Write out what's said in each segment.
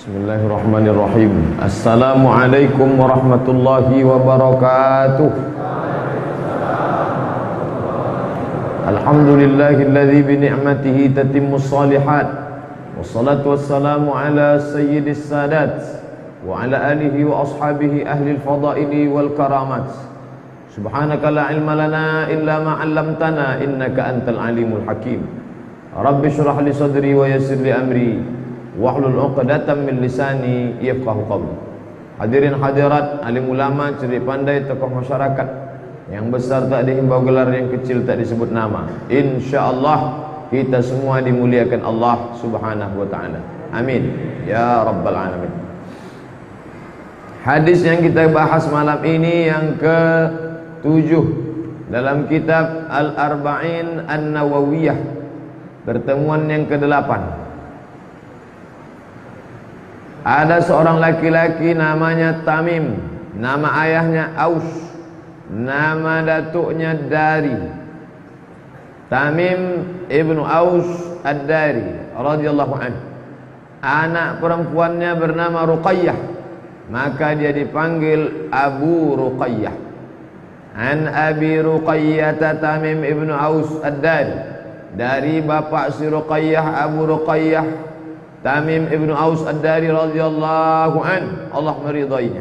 Bismillahirrahmanirrahim. Assalamualaikum warahmatullahi wabarakatuh. Alhamdulillahilladzi bi ni'matihi tatimmus shalihat. Wassalatu wassalamu ala sayyidis sadat wa ala alihi wa ashabihi ahlil fadaili wal karamat. Subhanaka la ilma lana illa ma 'allamtana innaka antal alimul hakim. Rabbi shrah li sadri wa yassir li amri wahlul 'uqdatam min lisani yafqahu qawli. Hadirin hadirat, alim ulama, cerdik pandai, tokoh masyarakat, yang besar tak dihimbau gelar, yang kecil tak disebut nama. Insyaallah kita semua dimuliakan Allah Subhanahu wa taala. Amin ya rabbal alamin. Hadis yang kita bahas malam ini yang ke-7 dalam kitab Al-Arba'in An-Nawawiyah, pertemuan yang ke-8. Ada seorang laki-laki namanya Tamim, nama ayahnya Aus, nama datuknya Dari. Tamim ibnu Aus Ad-Dari radhiyallahu anhu. Anak perempuannya bernama Ruqayyah, maka dia dipanggil Abu Ruqayyah. An Abi Ruqayyah Tamim ibnu Aus Ad-Dari, dari bapak si Ruqayyah Abu Ruqayyah Tamim ibnu Aus Ad-Dari radhiyallahu an, Allah meridainya.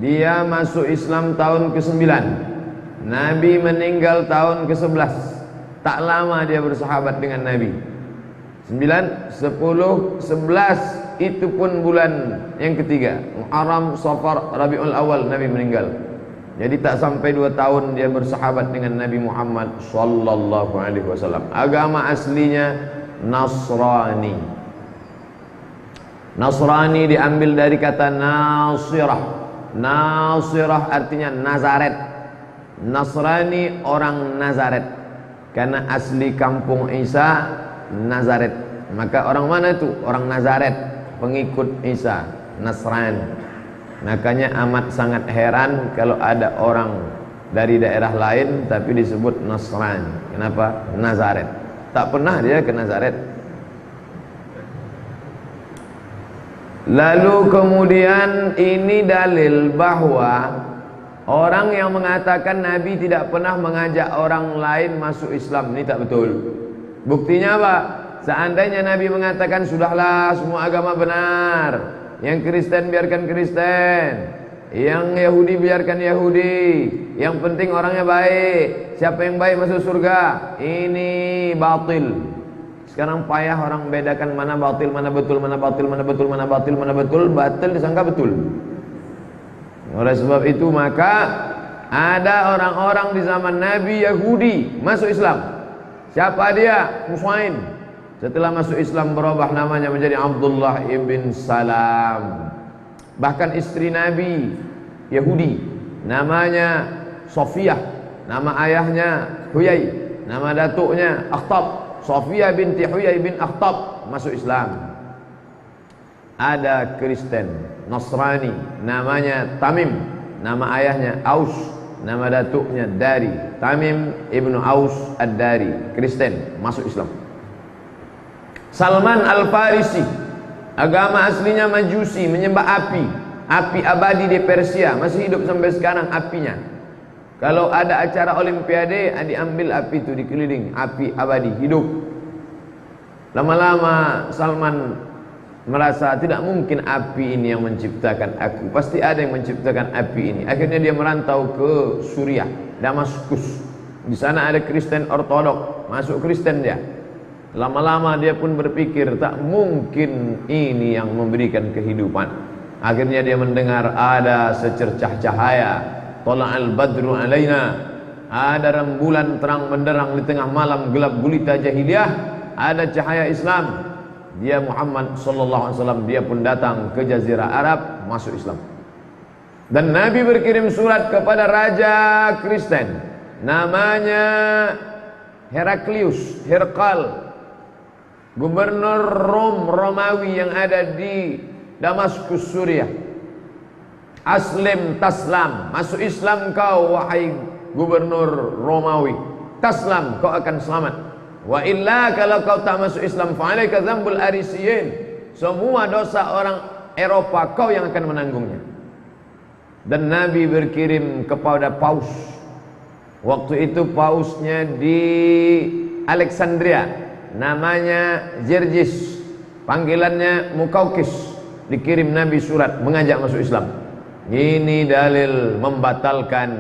Dia masuk Islam tahun ke-9. Nabi meninggal tahun ke-11. Tak lama dia bersahabat dengan Nabi. 9, 10, 11, itu pun bulan yang ketiga, Muharram, Safar, Rabiul Awal, Nabi meninggal. Jadi tak sampai 2 tahun dia bersahabat dengan Nabi Muhammad sallallahu alaihi wasallam. Agama aslinya Nasrani. Nasrani diambil dari kata Nasirah. Nasirah artinya Nazaret. Nasrani orang Nazaret, karena asli kampung Isa Nazaret. Maka orang mana itu? Orang Nazaret, pengikut Isa, Nasrani. Makanya amat sangat heran kalau ada orang dari daerah lain tapi disebut Nasrani. Kenapa? Nazaret. Tak pernah dia ke Nazaret. Lalu kemudian ini dalil bahwa orang yang mengatakan Nabi tidak pernah mengajak orang lain masuk Islam, ini tak betul. Buktinya apa? Seandainya Nabi mengatakan sudahlah semua agama benar, yang Kristen biarkan Kristen, yang Yahudi biarkan Yahudi, yang penting orangnya baik, siapa yang baik masuk surga, ini batil. Sekarang payah orang bedakan mana batil, mana betul, mana batil, mana betul, mana batil, mana betul. Batil disangka betul. Oleh sebab itu maka ada orang-orang di zaman Nabi Yahudi masuk Islam. Siapa dia? Muswain. Setelah masuk Islam berubah namanya menjadi Abdullah ibn Salam. Bahkan istri Nabi Yahudi namanya Sofiyah, nama ayahnya Huyai, nama datuknya Akhtab. Sofiyah binti Huyai bin Akhtab masuk Islam. Ada Kristen Nasrani namanya Tamim, nama ayahnya Aus, nama datuknya Dari. Tamim ibnu Aus Ad-Dari, Kristen, masuk Islam. Salman Al-Farisi, agama aslinya Majusi, menyembah api. Api abadi di Persia, masih hidup sampai sekarang apinya. Kalau ada acara olimpiade, diambil api itu dikeliling, api abadi hidup. Lama-lama Salman merasa tidak mungkin api ini yang menciptakan aku, pasti ada yang menciptakan api ini. Akhirnya dia merantau ke Suriah, Damaskus. Di sana ada Kristen Ortodok, masuk Kristen dia. Lama-lama dia pun berpikir tak mungkin ini yang memberikan kehidupan. Akhirnya dia mendengar ada secercah cahaya. Tala'al badru alaina, ada rembulan terang benderang di tengah malam gelap gulita jahiliyah, ada cahaya Islam. Dia Muhammad sallallahu alaihi wasallam, dia pun datang ke jazirah Arab, masuk Islam. Dan Nabi berkirim surat kepada raja Kristen namanya Heraklius, Herkal, gubernur Romawi yang ada di Damaskus, Suriah. Aslim taslam, masuk Islam kau wahai gubernur Romawi, taslam kau akan selamat. Wa illa, kalau kau tak masuk Islam, fa'alaika dzambul arisiyin, semua dosa orang Eropa kau yang akan menanggungnya. Dan Nabi berkirim kepada paus. Waktu itu pausnya di Alexandria, namanya Gergis, panggilannya Mukaukis. Dikirim Nabi surat mengajak masuk Islam. Ini dalil membatalkan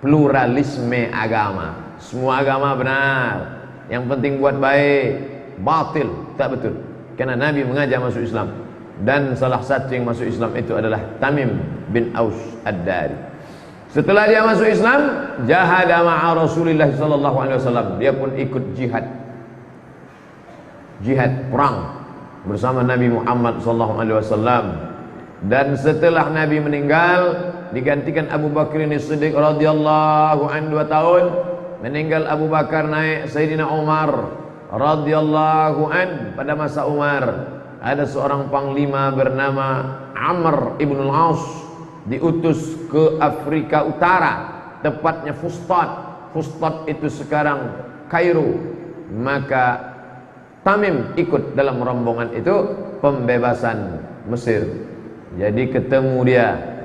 pluralisme agama. Semua agama benar, yang penting buat baik. Batil tak betul, karena Nabi mengajak masuk Islam. Dan salah satu yang masuk Islam itu adalah Tamim bin Aus Ad-Dari. Setelah dia masuk Islam, jahada ma'a Rasulillah sallallahu alaihi wasallam. Dia pun ikut jihad perang bersama Nabi Muhammad sallallahu alaihi wasallam. Dan setelah Nabi meninggal, digantikan Abu Bakar As-Siddiq radhiyallahu anhu 2 tahun. Meninggal Abu Bakar, naik Sayyidina Umar radhiyallahu an. Pada masa Umar ada seorang panglima bernama Amr ibn al-As, diutus ke Afrika Utara, tepatnya Fustat. Fustat itu sekarang Kairo. Maka Tamim ikut dalam rombongan itu pembebasan Mesir. Jadi ketemu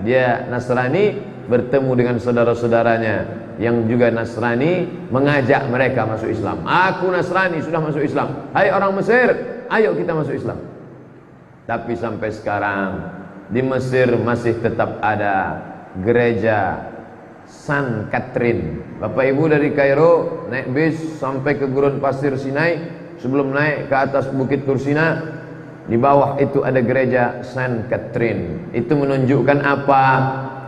dia Nasrani, bertemu dengan saudara-saudaranya yang juga Nasrani, mengajak mereka masuk Islam. Aku Nasrani sudah masuk Islam, hai orang Mesir, ayo kita masuk Islam. Tapi sampai sekarang di Mesir masih tetap ada gereja San Catherine. Bapak Ibu dari Kairo naik bis sampai ke gurun pasir Sinai, sebelum naik ke atas bukit Tursina, di bawah itu ada gereja San Catherine. Itu menunjukkan apa?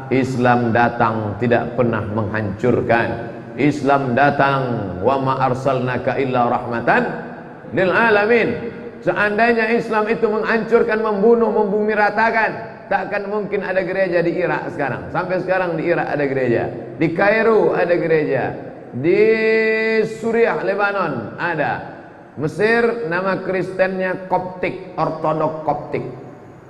Islam datang tidak pernah menghancurkan. Islam datang, wa ma arsalnaka illa rahmatan lil alamin. Seandainya Islam itu menghancurkan, membunuh, membumi ratakan, takkan mungkin ada gereja di Irak sekarang. Sampai sekarang di Irak ada gereja, di Kairo ada gereja, di Suriah, Lebanon ada. Mesir nama Kristennya Koptik, Ortodok Koptik.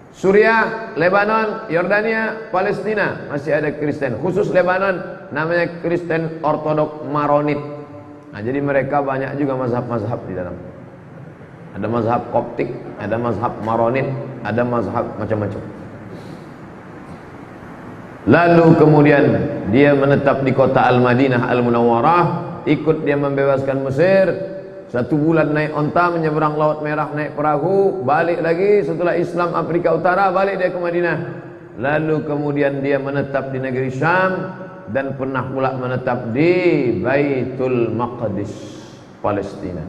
Suriah, Lebanon, Yordania, Palestina masih ada Kristen. Khusus Lebanon namanya Kristen Ortodok Maronit. Nah, jadi mereka banyak juga mazhab-mazhab di dalam. Ada mazhab Koptik, ada mazhab Maronit, ada mazhab macam-macam. Lalu kemudian dia menetap di kota Al-Madinah Al-Munawwarah, ikut dia membebaskan Mesir. 1 bulan naik onta, menyeberang Laut Merah, naik perahu, balik lagi. Setelah Islam Afrika Utara, balik dia ke Madinah. Lalu kemudian dia menetap di negeri Syam, dan pernah pula menetap di Baitul Maqdis, Palestina.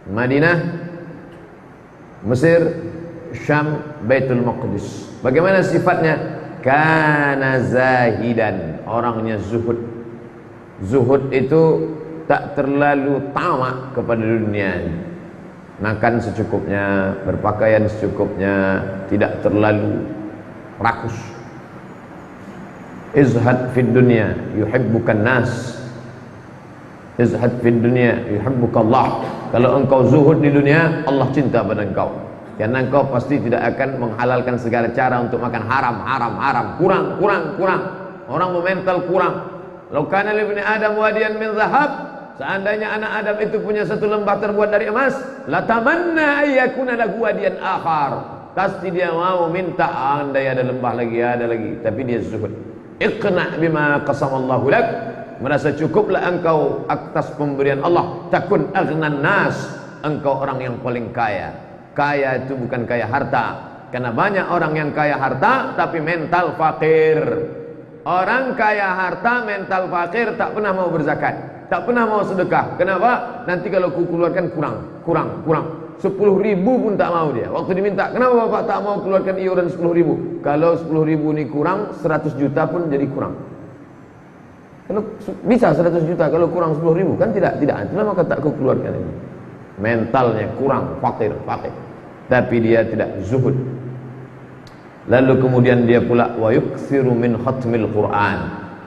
Madinah, Mesir, Syam, Baitul Maqdis. Bagaimana sifatnya? Kana zahidan, orangnya zuhud. Zuhud itu tak terlalu tamak kepada dunia. Makan secukupnya, berpakaian secukupnya, tidak terlalu rakus. Izhad fid dunya yuhibbukan nas. Izhad fid dunya yuhibbukallah. Kalau engkau zuhud di dunia, Allah cinta pada engkau. Karena engkau pasti tidak akan menghalalkan segala cara untuk makan haram. Kurang. Orang memental kurang. Lau kana li ibni Adam wadiyan min zahab, seandainya anak Adam itu punya 1 lembah terbuat dari emas, latamanna ayyakuna lahu wadiyan akhar, pasti dia mau minta, andai ada lembah lagi, ada lagi. Tapi dia zuhud. Iqna bima qasamallahu lak, merasa cukuplah engkau atas pemberian Allah. Takun aghnan nas, engkau orang yang paling kaya. Kaya itu bukan kaya harta, karena banyak orang yang kaya harta tapi mental fakir. Orang kaya harta mental fakir, tak pernah mau berzakat, tak pernah mau sedekah. Kenapa? Nanti kalau ku keluarkan kurang. 10.000 pun tak mau dia. Waktu diminta, kenapa bapak tak mau keluarkan iuran 10.000? Kalau 10.000 ini kurang, 100 juta pun jadi kurang. Kalau bisa 100 juta, kalau kurang 10.000 kan tidak. Itulah maka tak ku keluarkan ini. Mentalnya kurang, fakir. Tapi dia tidak zuhud. Lalu kemudian dia pula wa yuksiru min khatmil Quran,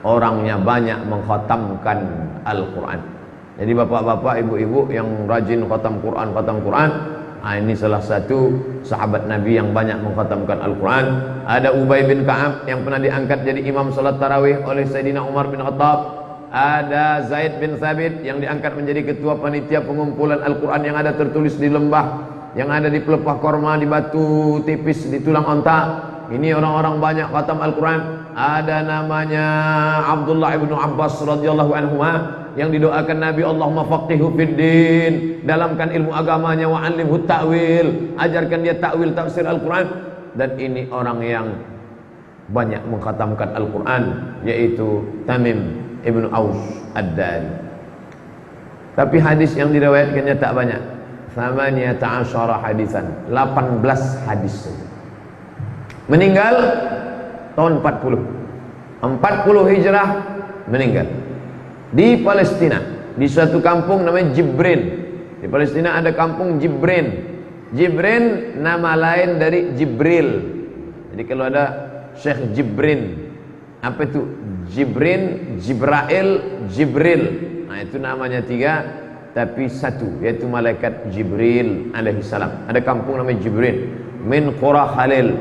orangnya banyak mengkhatamkan Al-Quran. Jadi bapak-bapak, ibu-ibu yang rajin khatam Quran, ini salah satu sahabat Nabi yang banyak mengkhatamkan Al-Quran. Ada Ubay bin Ka'ab yang pernah diangkat jadi imam salat tarawih oleh Sayyidina Umar bin Khattab. Ada Zaid bin Thabit yang diangkat menjadi ketua panitia pengumpulan Al-Quran yang ada tertulis di lembah yang ada di pelepah korma, di batu tipis, di tulang onta. Ini orang-orang banyak khatam Al-Quran. Ada namanya Abdullah ibnu Abbas radhiyallahu anhu yang didoakan Nabi, Allahumma faqihu fid din, dalamkan ilmu agamanya, wa 'allimhu ta'wil, ajarkan dia ta'wil tafsir Al-Quran. Dan ini orang yang banyak mengkhatamkan Al-Quran, yaitu Tamim ibnu Aus Ad-Dari. Tapi hadis yang diriwayatkannya tak banyak, 18 hadisan, 18 hadis. Meninggal tahun 40 Hijrah, meninggal di Palestina, di suatu kampung namanya Jibrin. Di Palestina ada kampung Jibrin. Jibrin nama lain dari Jibril. Jadi kalau ada Syekh Jibrin, apa itu? Jibrin, Jibrail, Jibril. Nah itu namanya 3, tapi satu, yaitu malaikat Jibril alaihissalam. Ada kampung namanya Jibrin, min Qura Khalil,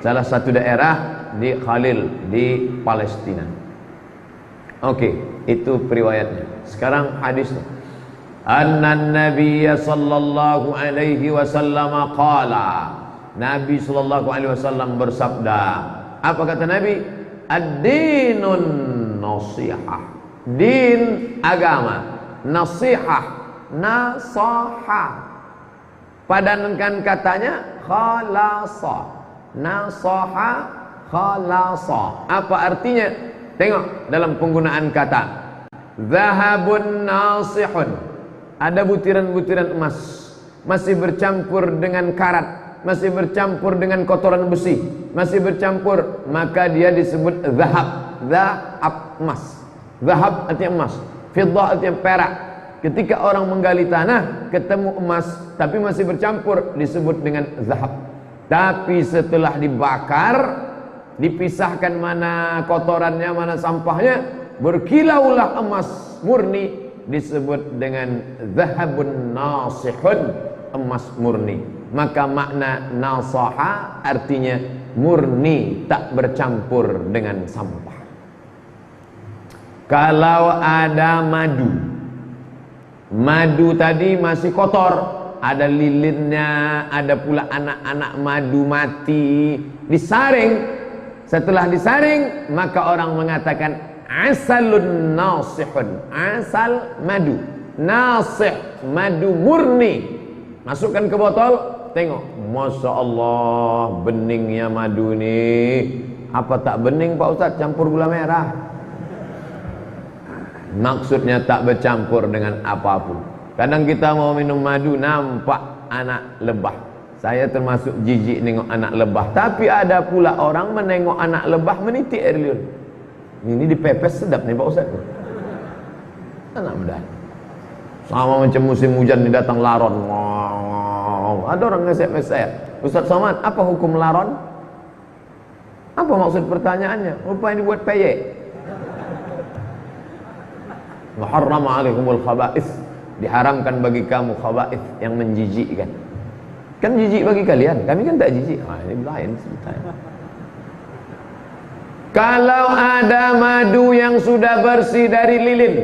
salah satu daerah di Khalil di Palestina. Oke, itu periwayatnya. Sekarang hadisnya. Annan Nabiyya sallallahu alaihi wasallam qala. Nabi sallallahu alaihi wasallam bersabda. Apa kata Nabi? Ad-dinun nasihah. Din agama, nasihah, nasaha. Padankan katanya khalasa. Nasaha, khalasa. Apa artinya? Tengok dalam penggunaan kata. Zahabun nasihun. Ada butiran-butiran emas, masih bercampur dengan karat, masih bercampur dengan kotoran besi, masih bercampur, maka dia disebut zahab. Zahab, emas. Zahab artinya emas, fiddah artinya perak. Ketika orang menggali tanah ketemu emas tapi masih bercampur, disebut dengan zahab. Tapi setelah dibakar, dipisahkan mana kotorannya, mana sampahnya, berkilaulah emas murni, disebut dengan zahabun nasihun, emas murni. Maka makna nasaha artinya murni, tak bercampur dengan sampah. Kalau ada madu, madu tadi masih kotor, ada lilinnya, ada pula anak-anak madu mati, disaring. Setelah disaring, maka orang mengatakan asalun nasihun, asal madu, nasih, madu murni. Masukkan ke botol, tengok, Masya Allah, beningnya madu ini. Apa tak bening Pak Ustaz? Campur gula merah. Maksudnya tak bercampur dengan apapun. Kadang kita mau minum madu, nampak anak lebah. Saya termasuk jijik nengok anak lebah. Tapi ada pula orang menengok anak lebah menitik air liur. Ini dipepes sedap nih Pak Ustaz. Anak muda. Sama macam musim hujan ini datang laron. Wow. Ada orang nge-SMS saya, Ustaz Somad, apa hukum laron? Apa maksud pertanyaannya? Rupanya dibuat peyek. Muharram alaikumul khaba'ith, diharamkan bagi kamu khaba'ith yang menjijikkan. Kan jijik bagi kalian, kami kan tak jijik. Ini lain ceritanya. Kalau ada madu yang sudah bersih dari lilin,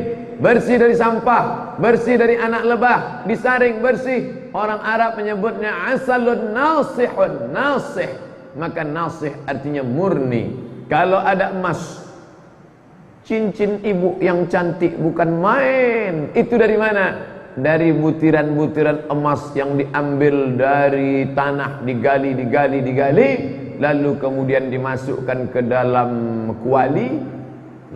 bersih dari sampah, bersih dari anak lebah, disaring bersih, orang Arab menyebutnya asalun nasihun, nasih. Maka nasih artinya murni. Kalau ada emas, cincin ibu yang cantik bukan main. Itu dari mana? Dari butiran-butiran emas yang diambil dari tanah, digali, lalu kemudian dimasukkan ke dalam kuali,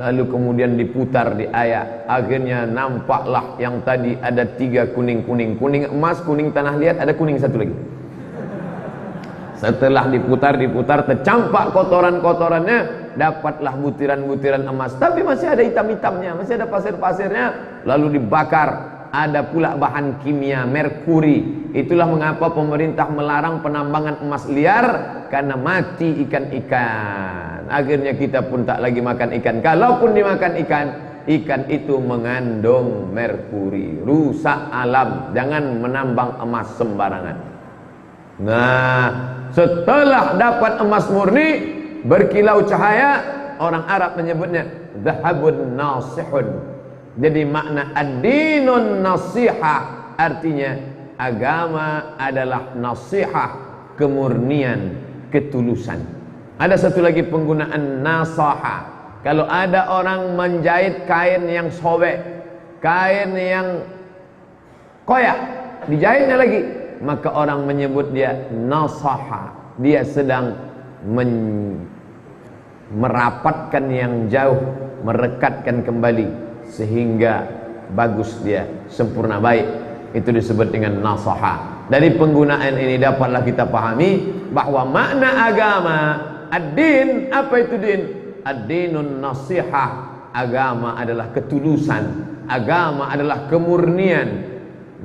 lalu kemudian diputar di air. Akhirnya nampaklah yang tadi ada 3 kuning-kuning, kuning emas, kuning tanah liat, ada kuning satu lagi. Setelah diputar, tercampak kotoran-kotorannya, dapatlah butiran-butiran emas. Tapi masih ada hitam-hitamnya, masih ada pasir-pasirnya. Lalu dibakar. Ada pula bahan kimia, merkuri. Itulah mengapa pemerintah melarang penambangan emas liar, karena mati ikan-ikan. Akhirnya kita pun tak lagi makan ikan. Kalaupun dimakan ikan, ikan itu mengandung merkuri. Rusak alam. Jangan menambang emas sembarangan. Nah, setelah dapat emas murni, berkilau cahaya, orang Arab menyebutnya zahabun nasihun. Jadi makna ad-dinun nasihah artinya agama adalah nasihah, kemurnian, ketulusan. Ada satu lagi penggunaan nasaha. Kalau ada orang menjahit kain yang sobek, kain yang koyak, dijahitnya lagi, maka orang menyebut dia nasaha. Dia sedang merapatkan yang jauh, merekatkan kembali sehingga bagus dia, sempurna baik. Itu disebut dengan nasaha. Dari penggunaan ini dapatlah kita pahami bahwa makna agama ad-din, apa itu din? Ad-dinun nasihah. Agama adalah ketulusan, agama adalah kemurnian.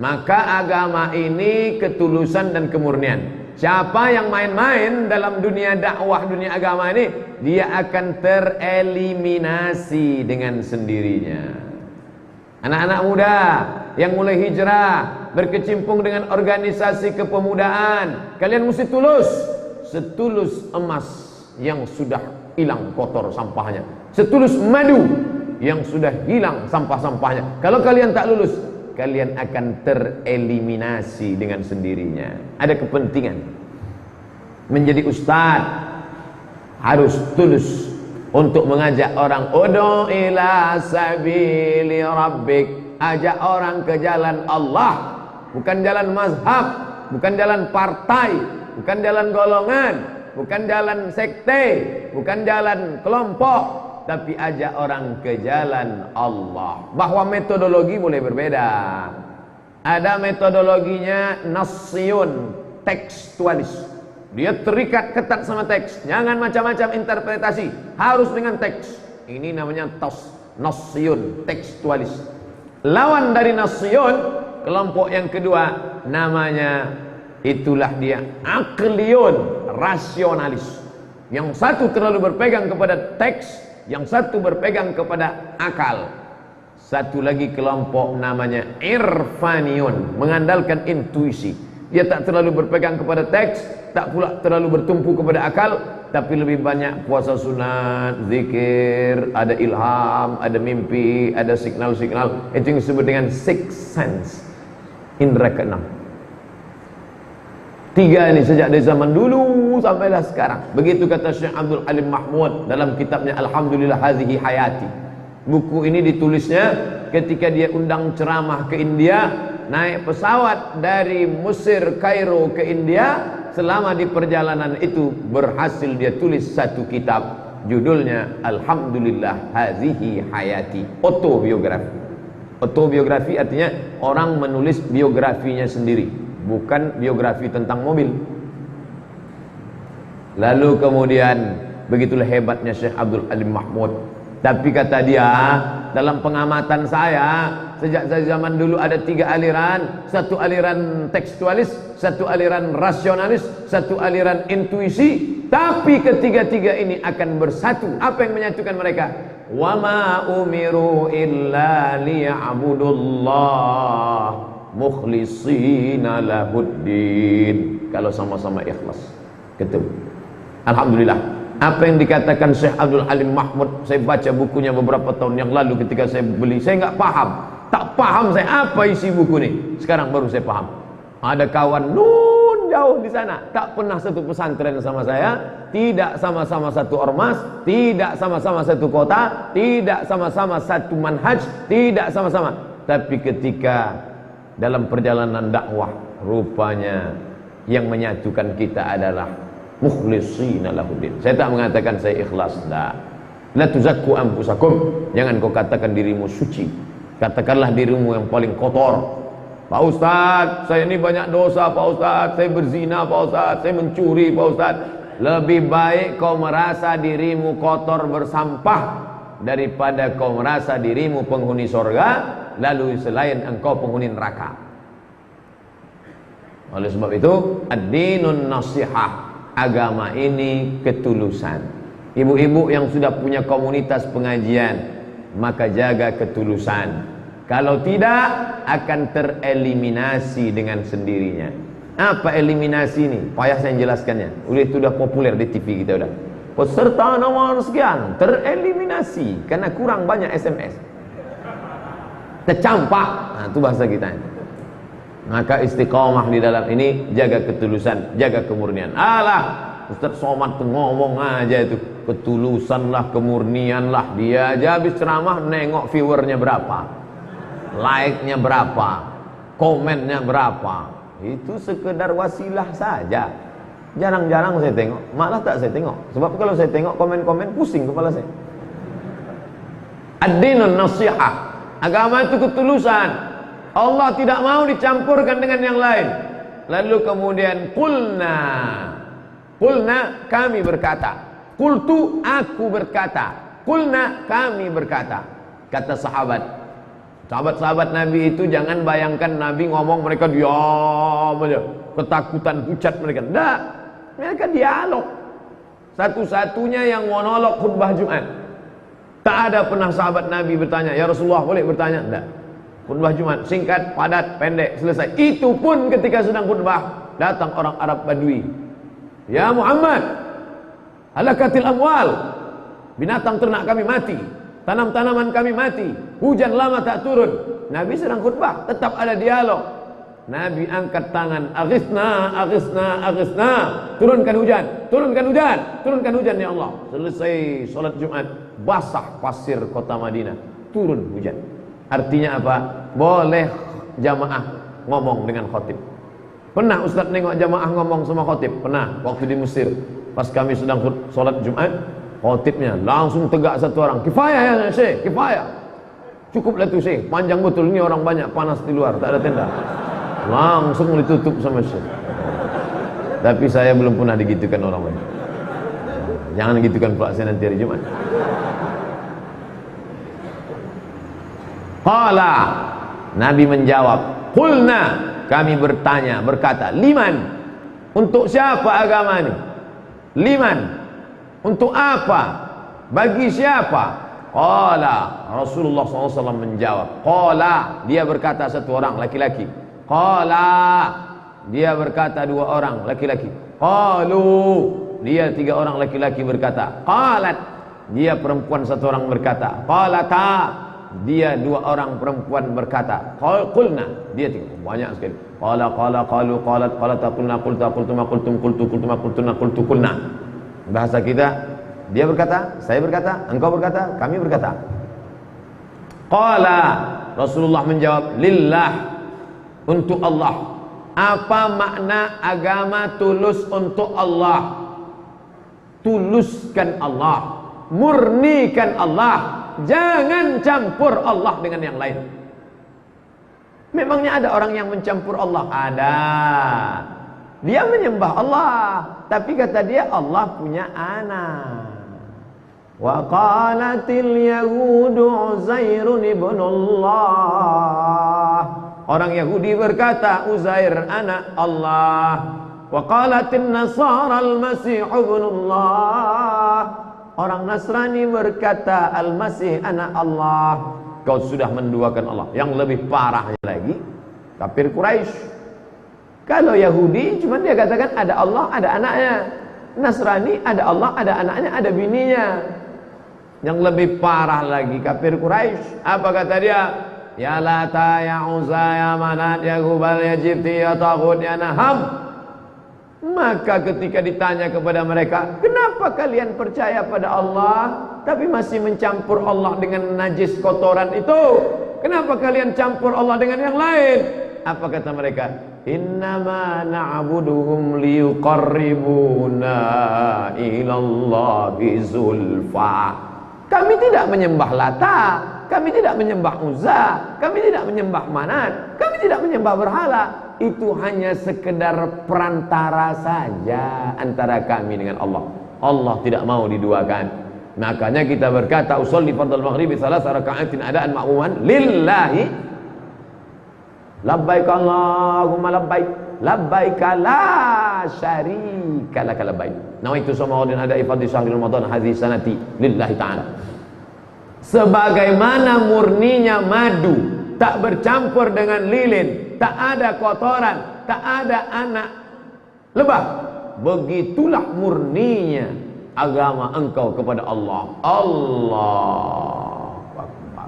Maka agama ini ketulusan dan kemurnian. Siapa yang main-main dalam dunia dakwah, dunia agama ini, dia akan tereliminasi dengan sendirinya. Anak-anak muda yang mulai hijrah, berkecimpung dengan organisasi kepemudaan, kalian mesti tulus, setulus emas yang sudah hilang kotor sampahnya, setulus madu yang sudah hilang sampah-sampahnya. Kalau kalian tak lulus, kalian akan tereliminasi dengan sendirinya. Ada kepentingan. Menjadi ustaz harus tulus untuk mengajak orang, ud'u ila sabili rabbik, ajak orang ke jalan Allah, bukan jalan mazhab, bukan jalan partai, bukan jalan golongan, bukan jalan sekte, bukan jalan kelompok, tapi ajak orang ke jalan Allah. Bahwa metodologi boleh berbeda. Ada metodologinya nasyun, tekstualis. Dia terikat ketat sama teks. Jangan macam-macam interpretasi, harus dengan teks. Ini namanya nasyun, tekstualis. Lawan dari nasyun, kelompok yang kedua namanya, itulah dia akliyun, rasionalis. Yang satu terlalu berpegang kepada teks, yang satu berpegang kepada akal. Satu lagi kelompok namanya irfaniun, mengandalkan intuisi. Dia tak terlalu berpegang kepada teks, tak pula terlalu bertumpu kepada akal, tapi lebih banyak puasa sunat, zikir, ada ilham, ada mimpi, ada signal-signal. Itu yang disebut dengan sixth sense, indera keenam. Tiga ini sejak dari zaman dulu sampailah sekarang. Begitu kata Syekh Abdul Halim Mahmud dalam kitabnya Alhamdulillah Hadhihi Hayati. Buku ini ditulisnya ketika dia undang ceramah ke India, naik pesawat dari Mesir Kairo ke India. Selama di perjalanan itu berhasil dia tulis satu kitab, judulnya Alhamdulillah Hadhihi Hayati, autobiografi. Autobiografi artinya orang menulis biografinya sendiri, bukan biografi tentang mobil. Lalu kemudian begitulah hebatnya Syekh Abdul Halim Mahmud. Tapi kata dia, dalam pengamatan saya, sejak zaman dulu ada tiga aliran. Satu aliran tekstualis, satu aliran rasionalis, satu aliran intuisi. Tapi ketiga-tiga ini akan bersatu. Apa yang menyatukan mereka? Wa ma umiru illa liya'budullah mukhlishina lahuddin. Kalau sama-sama ikhlas, ketemu. Alhamdulillah. Apa yang dikatakan Syekh Abdul Halim Mahmud, saya baca bukunya beberapa tahun yang lalu ketika saya beli, saya nggak paham, tak paham saya apa isi buku ini. Sekarang baru saya paham. Ada kawan nun jauh di sana, tak pernah satu pesantren sama saya, tidak sama-sama satu ormas, tidak sama-sama satu kota, tidak sama-sama satu manhaj, tidak sama-sama. Tapi ketika dalam perjalanan dakwah, rupanya yang menyatukan kita adalah mukhlishina lahuddin. Saya tak mengatakan saya ikhlas, tak. La tuzakku anfusakum, jangan kau katakan dirimu suci, katakanlah dirimu yang paling kotor. Pak Ustaz, saya ini banyak dosa Pak Ustaz, saya berzina Pak Ustaz, saya mencuri Pak Ustaz. Lebih baik kau merasa dirimu kotor bersampah daripada kau merasa dirimu penghuni sorga, lalu selain engkau penghuni neraka. Oleh sebab itu, ad-dinun nasihah, agama ini ketulusan. Ibu-ibu yang sudah punya komunitas pengajian, maka jaga ketulusan. Kalau tidak, akan tereliminasi dengan sendirinya. Apa eliminasi ini? Payah saya jelaskannya. Sudah populer di TV kita udah. Peserta nomor sekian tereliminasi karena kurang banyak SMS. Tercampak. Nah, itu bahasa kita. Maka istiqomah di dalam ini, jaga ketulusan, jaga kemurnian. Alah, Ustaz Somad tuh ngomong aja itu, ketulusan lah, kemurnian lah. Dia aja habis ceramah nengok viewernya berapa, like-nya berapa, komennya berapa. Itu sekedar wasilah saja. Jarang-jarang saya tengok, malah tak saya tengok. Sebab kalau saya tengok komen-komen, pusing kepala saya. Ad-dinun nasihah, agama itu ketulusan. Allah tidak mau dicampurkan dengan yang lain. Lalu kemudian qulna, kami berkata, qultu, aku berkata, qulna, kami berkata. Kata sahabat Nabi itu, jangan bayangkan Nabi ngomong mereka diam aja, ketakutan pucat mereka. Enggak, mereka dialog. Satu-satunya yang monolog khutbah Jumat. Tak ada pernah sahabat Nabi bertanya, ya Rasulullah boleh bertanya? Enggak. Khutbah Jumat singkat, padat, pendek, selesai. Itu pun ketika sedang khutbah, datang orang Arab Badui. Ya Muhammad, halakatil amwal, binatang ternak kami mati, tanam-tanaman kami mati, hujan lama tak turun. Nabi sedang khutbah, tetap ada dialog. Nabi angkat tangan, aghithna, aghithna, aghithna, turunkan hujan, turunkan hujan, turunkan hujan ya Allah. Selesai sholat Jumat, basah pasir kota Madinah, turun hujan. Artinya apa? Boleh jamaah ngomong dengan khotib. Pernah Ustaz nengok jamaah ngomong sama khotib? Pernah, waktu di Mesir. Pas kami sedang sholat Jumat, khotibnya langsung tegak satu orang. Kifayah ya Syekh, kifayah. Cukuplah tu Syekh, panjang betul ini, orang banyak, panas di luar, tak ada tenda. Langsung ditutup sama Syekh. Tapi saya belum pernah digitukan orang banyak. Jangan gitukan pula saya nanti hari Jumat. Qala, Nabi menjawab, qulna, kami berkata, liman, untuk siapa agama ini? Liman, untuk apa? Bagi siapa? Qala, Rasulullah SAW menjawab. Qala, dia berkata satu orang laki-laki. Qala, dia berkata dua orang laki-laki. Qalu, dia tiga orang laki-laki berkata. Qalat, dia perempuan satu orang berkata. Qalata, dia dua orang perempuan berkata. Qulna, dia tiga, banyak sekali. Qala, qalu, qalat, qalata, qulna, qulta, qultuma, qultum, qultu, qultuma, qultuna, qultu, qulna. Bahasa kita, dia berkata, saya berkata, engkau berkata, kami berkata. Qala, Rasulullah menjawab, lillah, untuk Allah. Apa makna agama tulus untuk Allah? Tuluskan Allah, murnikan Allah. Jangan campur Allah dengan yang lain. Memangnya ada orang yang mencampur Allah? Ada. Dia menyembah Allah, tapi kata dia Allah punya anak. Wa qalatil yahudu Uzairun ibnullah. Orang Yahudi berkata Uzair anak Allah. Wa qalatin nasara al-masih ibnullah. Orang Nasrani berkata Al-Masih anak Allah. Kau sudah menduakan Allah. Yang lebih parahnya lagi, kafir Quraisy. Kalau Yahudi cuma dia katakan ada Allah, ada anaknya. Nasrani ada Allah, ada anaknya, ada bininya. Yang lebih parah lagi kafir Quraisy. Apa kata dia? Ya Lata, ya Uzza, ya Manat, ya Hubal, ya Jibti, ya Taghut, ya Naham. Maka ketika ditanya kepada mereka, kenapa kalian percaya pada Allah tapi masih mencampur Allah dengan najis kotoran itu? Kenapa kalian campur Allah dengan yang lain? Apa kata mereka? Innama na'buduhum liyuqarribuna ilallahi zulfa. Kami tidak menyembah Lata, kami tidak menyembah Uzza, kami tidak menyembah Manat, kami tidak menyembah berhala. Itu hanya sekedar perantara saja antara kami dengan Allah. Allah tidak mau diduakan. Makanya kita berkata usolli fardal maghribi salasa raka'atin adaan ma'muman lillahi labbaik Allahumma labbaik labbaik la syarika laka labbaik nawaitu samawadin ada ifadhi syahri ramadan hadhi sanati lillahi ta'ala. Sebagaimana murninya madu tak bercampur dengan lilin, tak ada kotoran, tak ada anak lebah, begitulah murninya agama engkau kepada Allah. Allah Akbar.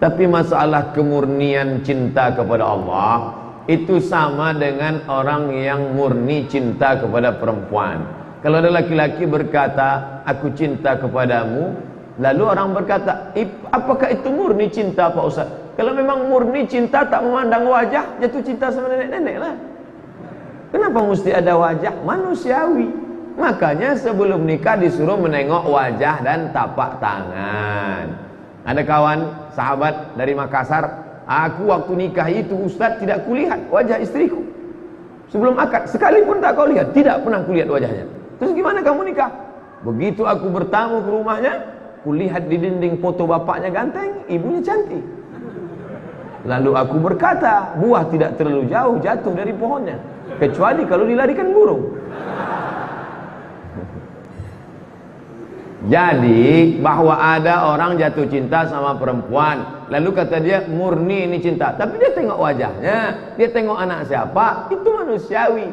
Tapi masalah kemurnian cinta kepada Allah itu sama dengan orang yang murni cinta kepada perempuan. Kalau ada laki-laki berkata, aku cinta kepadamu, lalu orang berkata, apakah itu murni cinta Pak Ustaz? Kalau memang murni cinta tak memandang wajah, jatuh cinta sama nenek-nenek lah. Kenapa mesti ada wajah? Manusiawi. Makanya sebelum nikah disuruh menengok wajah dan tapak tangan. Ada kawan, sahabat dari Makassar, aku waktu nikah itu Ustaz tidak kulihat wajah istriku. Sebelum akad, sekalipun tak kau lihat, tidak pernah kulihat wajahnya. Terus gimana kamu nikah? Begitu aku bertamu ke rumahnya, kulihat di dinding foto bapaknya ganteng, ibunya cantik. Lalu aku berkata, buah tidak terlalu jauh jatuh dari pohonnya, kecuali kalau dilarikan burung. Jadi bahwa ada orang jatuh cinta sama perempuan, lalu kata dia murni ini cinta, tapi dia tengok wajahnya, dia tengok anak siapa, itu manusiawi.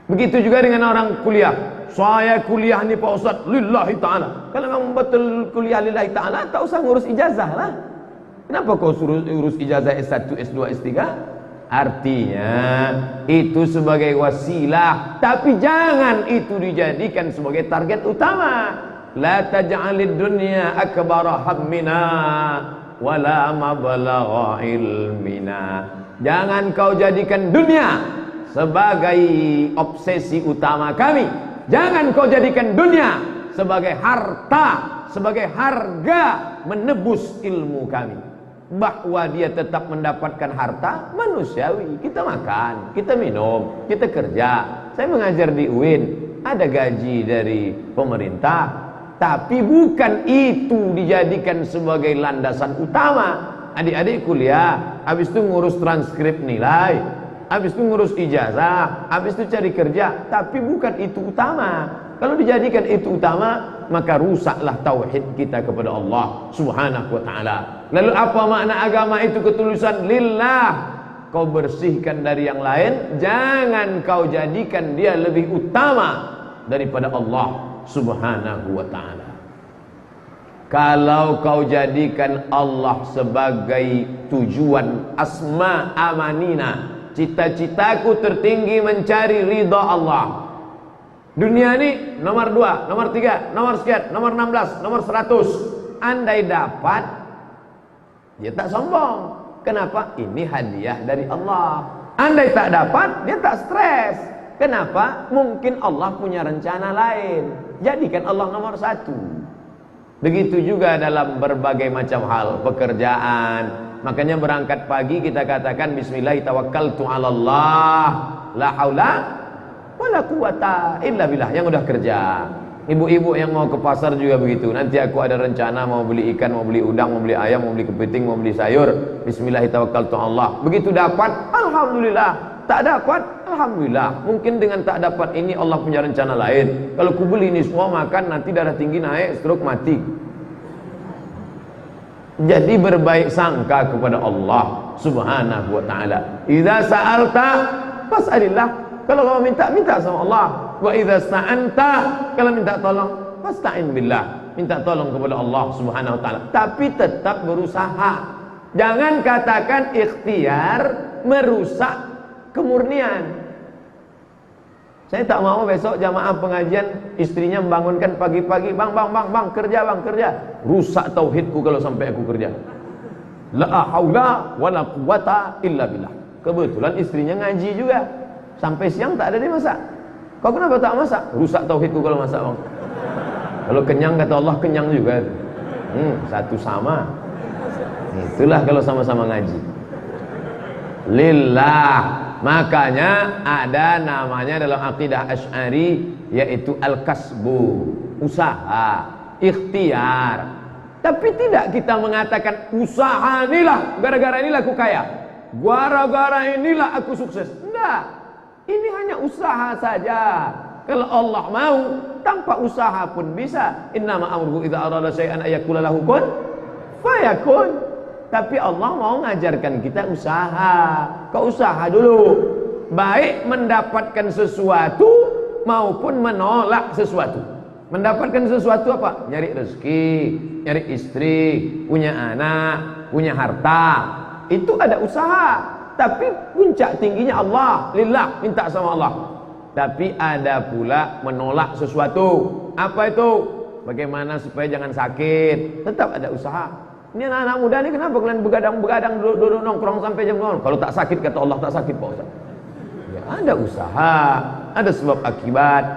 Begitu juga dengan orang kuliah. Saya kuliah ni Pak Ustaz lillahi ta'ala. Kalau memang betul kuliah lillahi ta'ala, tak usah ngurus ijazah lah. Kenapa kau suruh urus ijazah S1, S2, S3? Artinya itu sebagai wasilah, tapi jangan itu dijadikan sebagai target utama. La taj'alid dunya akbara hammina wala mablagha ilmina. Jangan kau jadikan dunia sebagai obsesi utama kami. Jangan kau jadikan dunia sebagai harta, sebagai harga menebus ilmu kami. Bahwa dia tetap mendapatkan harta manusiawi. Kita makan, kita minum, kita kerja. Saya mengajar di UIN, ada gaji dari pemerintah, tapi bukan itu dijadikan sebagai landasan utama. Adik-adik kuliah, habis itu ngurus transkrip nilai, habis itu ngurus ijazah, habis itu cari kerja, tapi bukan itu utama. Kalau dijadikan itu utama, maka rusaklah tauhid kita kepada Allah Subhanahu wa ta'ala. Lalu apa makna agama itu? Ketulusan lillah. Kau bersihkan dari yang lain, jangan kau jadikan dia lebih utama daripada Allah Subhanahu wa ta'ala. Kalau kau jadikan Allah sebagai tujuan asma amanina, cita-citaku tertinggi mencari ridha Allah. Dunia ini nomor 2, nomor 3, nomor sekian, nomor 16, nomor 100. Andai dapat, dia tak sombong. Kenapa? Ini hadiah dari Allah. Andai tak dapat, dia tak stres. Kenapa? Mungkin Allah punya rencana lain. Jadikan Allah nomor 1. Begitu juga dalam berbagai macam hal, pekerjaan. Makanya berangkat pagi kita katakan bismillah tawakkaltu 'ala Allah, la haula wala quwata illa billah. Yang udah kerja, ibu-ibu yang mau ke pasar juga begitu. Nanti aku ada rencana mau beli ikan, mau beli udang, mau beli ayam, mau beli kepiting, mau beli sayur. Bismillah tawakkaltu 'ala Allah. Begitu dapat, alhamdulillah. Tak dapat, alhamdulillah. Mungkin dengan tak dapat ini Allah punya rencana lain. Kalau ku beli ini semua makan, nanti darah tinggi naik, stroke mati. Jadi berbaik sangka kepada Allah Subhanahu wa ta'ala. Idza sa'alta fas'alillah. Kalau kau minta, minta sama Allah. Wa idza sta'anta, kalau minta tolong, fasta'in billah. Minta tolong kepada Allah Subhanahu wa ta'ala. Tapi tetap berusaha. Jangan katakan ikhtiar merusak kemurnian. Saya tak mau besok jamaah pengajian istrinya membangunkan pagi-pagi, bang kerja. Rusak tauhidku kalau sampai aku kerja. La haula wala quwata illa billah. Kebetulan istrinya ngaji juga. Sampai siang tak ada dia masak. Kau kenapa tak masak? Rusak tauhidku kalau masak, bang. Kalau kenyang kata Allah kenyang juga. Satu sama. Itulah kalau sama-sama ngaji. Lillah. Makanya ada namanya dalam akidah Asy'ari yaitu al-kasbu, usaha, ikhtiar. Tapi tidak kita mengatakan usaha inilah, gara-gara inilah aku kaya, gara-gara inilah aku sukses. Tidak. Ini hanya usaha saja. Kalau Allah mau, tanpa usaha pun bisa. Innama amruhu idza arada syai'an ayyakula lahu kun fayakun. Tapi Allah mau ngajarkan kita usaha. Kau usaha dulu, baik mendapatkan sesuatu maupun menolak sesuatu. Mendapatkan sesuatu apa? Nyari rezeki, nyari istri, punya anak, punya harta. Itu ada usaha. tapi puncak tingginya Allah, lillah, minta sama Allah. Tapi ada pula menolak sesuatu. Apa itu? Bagaimana supaya jangan sakit? Tetap ada usaha. Ini anak-anak muda ini kenapa kalian begadang-begadang duduk nongkrong sampai jam 9? Kalau tak sakit kata Allah tak sakit Pak Ustaz. Ya ada usaha, ada sebab akibat.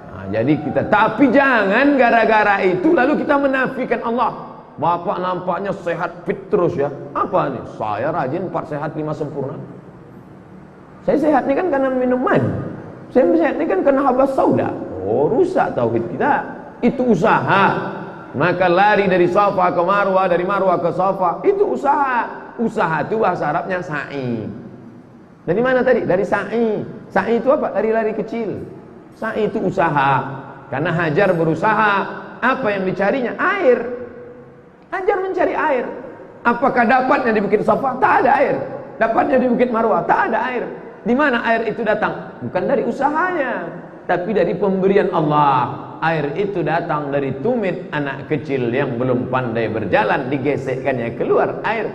Nah, jadi kita, tapi jangan gara-gara itu lalu kita menafikan Allah. Bapak nampaknya sehat fit terus ya. Apa nih? Saya rajin 4 sehat 5 sempurna. Saya sehat ini kan karena minuman. Saya sehat ini kan karena habas sauda. Oh, rusak tauhid kita. Itu usaha. Maka lari dari Safa ke Marwah, dari Marwah ke Safa, itu usaha. Usaha itu bahasa Arabnya sa'i. Dari mana tadi? Dari sa'i. Sa'i itu apa? Lari-lari kecil. Sa'i itu usaha. Karena Hajar berusaha. Apa yang dicarinya? Air. Hajar mencari air. Apakah dapatnya di Bukit Safa? Tak ada air. Dapatnya di Bukit Marwah? Tak ada air. Di mana air itu datang? Bukan dari usahanya, tapi dari pemberian Allah. Air itu datang dari tumit anak kecil yang belum pandai berjalan, digesekkannya keluar air.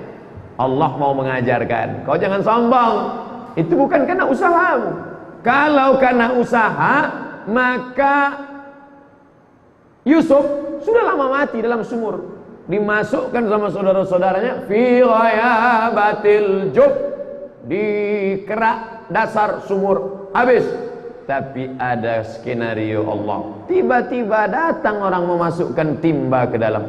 Allah mau mengajarkan, kau jangan sombong. Itu bukan karena usahamu. Kalau karena usaha, maka Yusuf sudah lama mati dalam sumur. Dimasukkan sama saudara-saudaranya fi ghayabatil jub, di kerak dasar sumur, habis. Tapi ada skenario Allah. Tiba-tiba datang orang memasukkan timba ke dalam,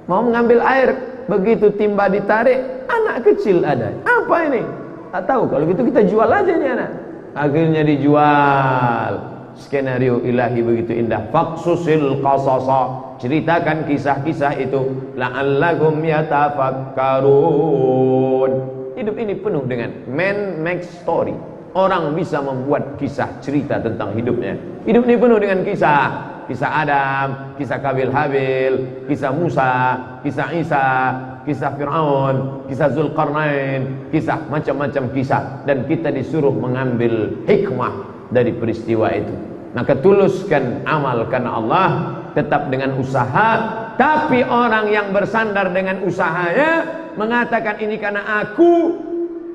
mau mengambil air. Begitu timba ditarik, anak kecil ada. Apa ini? Tak tahu. Kalau gitu kita jual aja nih anak. Akhirnya dijual. Skenario ilahi begitu indah. Faqsusil qasasa, ceritakan kisah-kisah itu. La'allahum yatafakkarun. Hidup ini penuh dengan man makes story. Orang bisa membuat kisah cerita tentang hidupnya. Hidup ini penuh dengan kisah. Kisah Adam, kisah Kabil Habil, kisah Musa, kisah Isa, kisah Fir'aun, kisah Zulkarnain, kisah macam-macam kisah. Dan kita disuruh mengambil hikmah dari peristiwa itu. Maka tuluskan amal karena Allah, tetap dengan usaha. Tapi orang yang bersandar dengan usahanya mengatakan ini karena aku,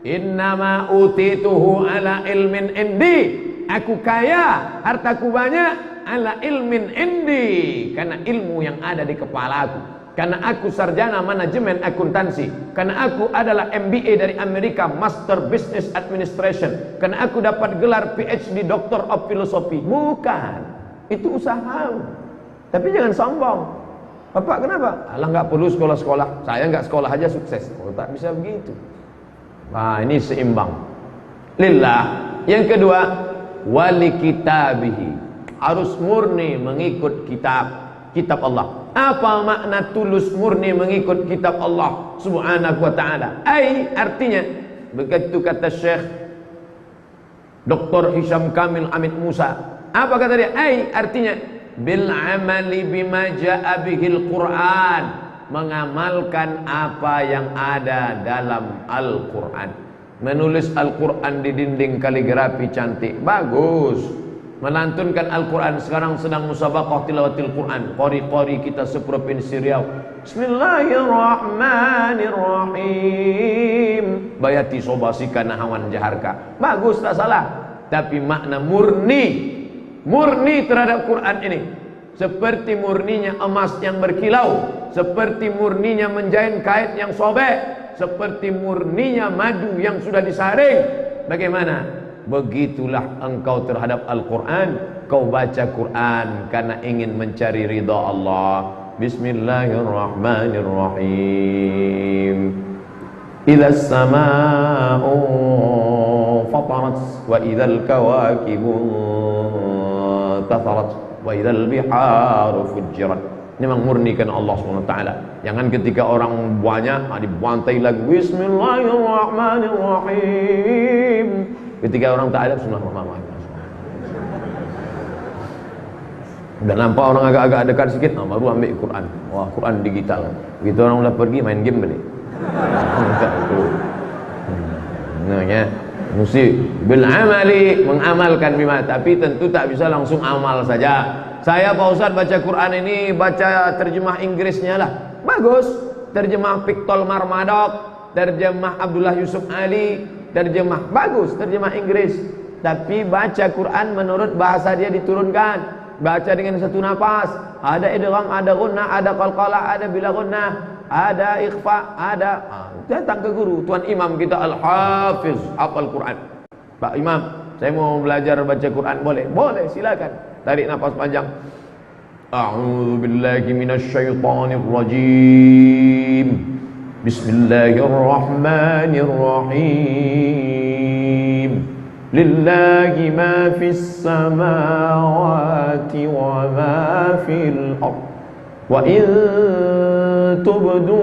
innama utituhu ala ilmin indi, aku kaya, hartaku banyak, ala ilmin indi, karena ilmu yang ada di kepalaku. Karena aku sarjana manajemen akuntansi, karena aku adalah MBA dari Amerika, Master Business Administration, karena aku dapat gelar PhD Doctor of Philosophy. Bukan, itu usahamu. Tapi jangan sombong. Bapak kenapa? Alah nggak perlu sekolah-sekolah, saya nggak sekolah aja sukses. Oh, tak bisa begitu. Nah, ini seimbang. Lillah. Yang kedua, wali kitabihi, harus murni mengikut kitab Allah. Apa makna tulus murni mengikut kitab Allah Subhanahu wa ta'ala? Artinya, begitu kata Syekh Dr. Hisham Kamil Amit Musa. Apa kata dia? Artinya bil amali bima ja'a bihil Qur'an, mengamalkan apa yang ada dalam Al-Quran. Menulis Al-Quran di dinding kaligrafi cantik, bagus. Melantunkan Al-Quran, sekarang sedang musabaqah tilawatil Quran. Qori-qori kita seprovinsi Riau. Bismillahirrahmanirrahim. Bayati sobasika nahawan jaharka. Bagus, tak salah. Tapi makna murni terhadap Quran ini, seperti murninya emas yang berkilau, seperti murninya menjain kait yang sobek, seperti murninya madu yang sudah disaring. Bagaimana? Begitulah engkau terhadap Al-Quran. Kau baca Quran karena ingin mencari ridha Allah. Bismillahirrahmanirrahim. Idhas sama'u fatarat, wa idhal kawakibu tatharat, wa idhal biharu fujirat. Ini memang murnikan Allah SWT. Jangan ketika orang banyak dibantai lagi Bismillahirrahmanirrahim. Ketika orang tak ada, Bismillahirrahmanirrahim. Udah nampak orang agak-agak dekat sikit, baru ambil Quran. Wah, Quran digital. Begitu orang udah pergi main game balik. Namanya mesti bil amali, mengamalkan bima. Tapi tentu tak bisa langsung amal saja. Saya Pak Ustaz baca Quran ini, baca terjemah Inggrisnya lah. Bagus. Terjemah Piktol Marmadok, terjemah Abdullah Yusuf Ali, terjemah bagus, terjemah Inggris, tapi baca Quran menurut bahasa dia diturunkan, baca dengan satu nafas, ada idgham, ada gunnah, ada qalqalah, ada bila gunnah, ada ikhfa, ada datang ke guru. Tuan imam kita Al-Hafiz hafal Quran. Pak Imam, saya mau belajar baca Quran, boleh? Boleh, silakan. Tarik nafas panjang. A'udzu billahi minasyaitonir rajim. Bismillahirrahmanirrahim. Lillahi ma fis samawati wa ma fil ardh. Wa in tubdu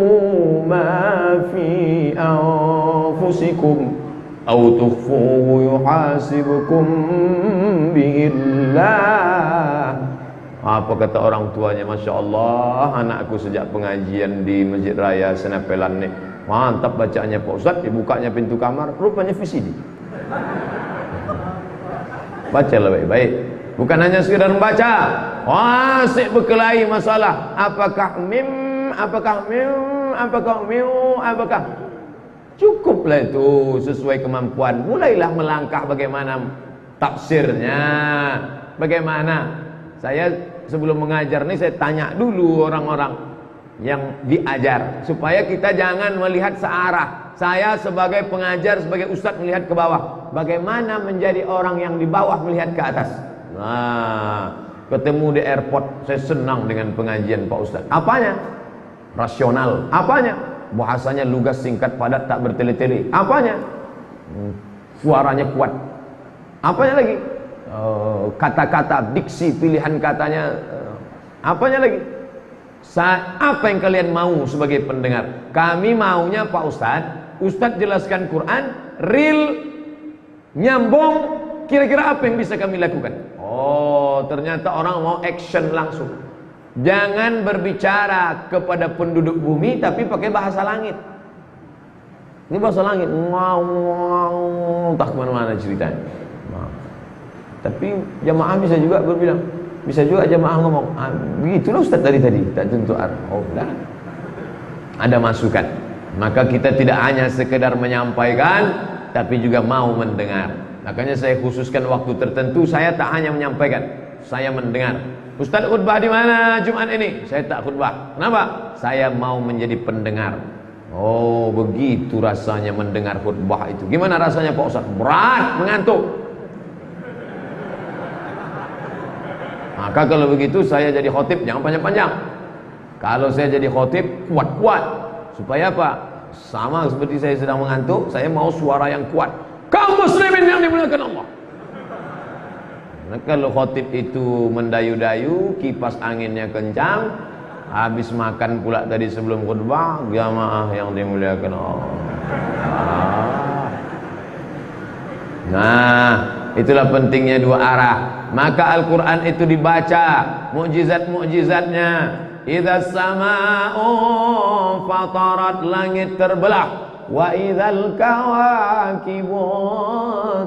ma fi anfusikum aw tukhfuhu yuhasibukum bihillah. Apa kata orang tuanya? Masya Allah, anakku sejak pengajian di Masjid Raya Senapelan nih, mantap bacaannya Pak Ustaz. Dibukanya pintu kamar, rupanya VCD. Bacalah baik-baik, bukan hanya sekedar membaca. Asyik berkelahi masalah. Apakah mim, apakah mim, apakah miu, apakah. Cukuplah itu sesuai kemampuan. Mulailah melangkah bagaimana tafsirnya, bagaimana. Saya sebelum mengajar nih, saya tanya dulu orang-orang yang diajar, supaya kita jangan melihat searah. Saya sebagai pengajar, sebagai ustadz melihat ke bawah. Bagaimana menjadi orang yang di bawah melihat ke atas. Nah, ketemu di airport, saya senang dengan pengajian Pak Ustadz. Apanya? Rasional. Apanya? Bahasanya lugas, singkat, padat, tak bertele-tele. Apanya? Suaranya kuat. Apanya lagi? Kata-kata, diksi, pilihan katanya. Apanya lagi? Apa yang kalian mau sebagai pendengar? Kami maunya Pak Ustadz jelaskan Quran real, nyambung. Kira-kira apa yang bisa kami lakukan? Oh, ternyata orang mau action langsung. Jangan berbicara kepada penduduk bumi tapi pakai bahasa langit. Ini bahasa langit, entah kemana-mana ceritanya. Tapi jamaah bisa juga berbilang, bisa juga jamaah ngomong, begitulah Ustaz tadi, tak tentu arah. Oh, dah. Ada masukan. Maka kita tidak hanya sekedar menyampaikan, tapi juga mau mendengar. Makanya saya khususkan waktu tertentu, saya tak hanya menyampaikan, saya mendengar. Ustaz khutbah di mana Jumat ini? Saya tak khutbah. Kenapa? Saya mau menjadi pendengar. Oh, begitu rasanya mendengar khutbah itu. Gimana rasanya Pak Ustaz? Berat, mengantuk. Maka kalau begitu saya jadi khotib jangan panjang-panjang. Kalau saya jadi khotib kuat-kuat. Supaya apa? Sama seperti saya sedang mengantuk, saya mau suara yang kuat. Kaum muslimin yang dimuliakan Allah. Nah, kalau khotib itu mendayu-dayu, kipas anginnya kencang, habis makan pula tadi sebelum khutbah, jamaah yang dimuliakan Allah. Nah, itulah pentingnya dua arah. Maka Al-Quran itu dibaca, mukjizat-mukjizatnya. Idza sama'u fatarat, langit terbelah. Wa idzal kawakibu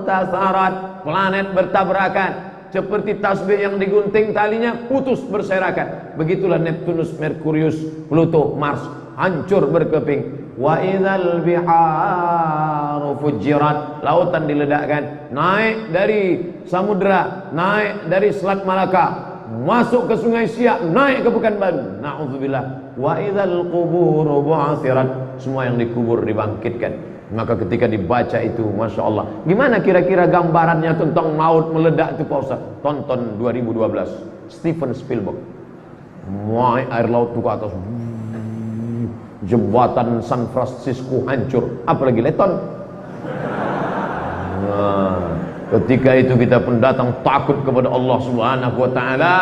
tasarat, planet bertabrakan. Seperti tasbih yang digunting talinya putus berserakan. Begitulah Neptunus, Merkurius, Pluto, Mars hancur berkeping. Wa idzal biharu fujirat, lautan diledakkan. Naik dari samudra, naik dari Selat Malaka, masuk ke Sungai Siak, naik ke Pekanbaru. Na'udzubillah. Wa idzal quburu bu'athirat, semua yang dikubur dibangkitkan. Maka ketika dibaca itu, Masya Allah, gimana kira-kira gambarannya tentang maut meledak itu Pak Ustaz? Tonton 2012 Steven Spielberg. Muai air laut itu ke atas, jembatan San Francisco hancur, apalagi Leton. Nah, ketika itu kita pun datang takut kepada Allah Subhanahu wa taala,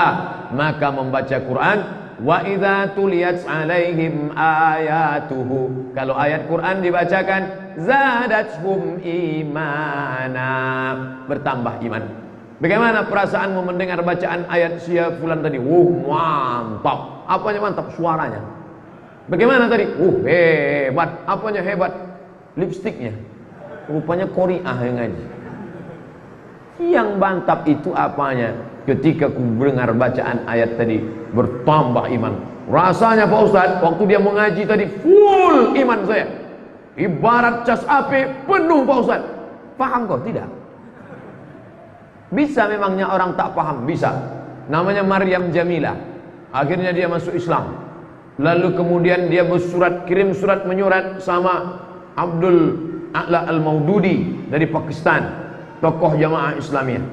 maka membaca Quran. Wa idza tuliyat alaihim ayatuhu, kalau ayat Quran dibacakan, zadatuhum imana, bertambah iman. Bagaimana perasaanmu mendengar bacaan ayat siap fulan tadi? Mantap. Apanya mantap? Suaranya. Bagaimana tadi? Hebat. Apanya hebat? Lipstiknya. Rupanya Qori'ah yang ngaji. Yang mantap itu apanya? Ketika ku dengar bacaan ayat tadi, bertambah iman. Rasanya Pak Ustaz, waktu dia mengaji tadi full iman saya. Ibarat cas api penuh Pak Ustaz. Paham kau? Tidak. Bisa memangnya orang tak paham? Bisa. Namanya Maryam Jamilah. Akhirnya dia masuk Islam. Lalu kemudian dia kirim surat menyurat sama Abdul A'la Al-Maududi dari Pakistan, tokoh jamaah Islamiyah.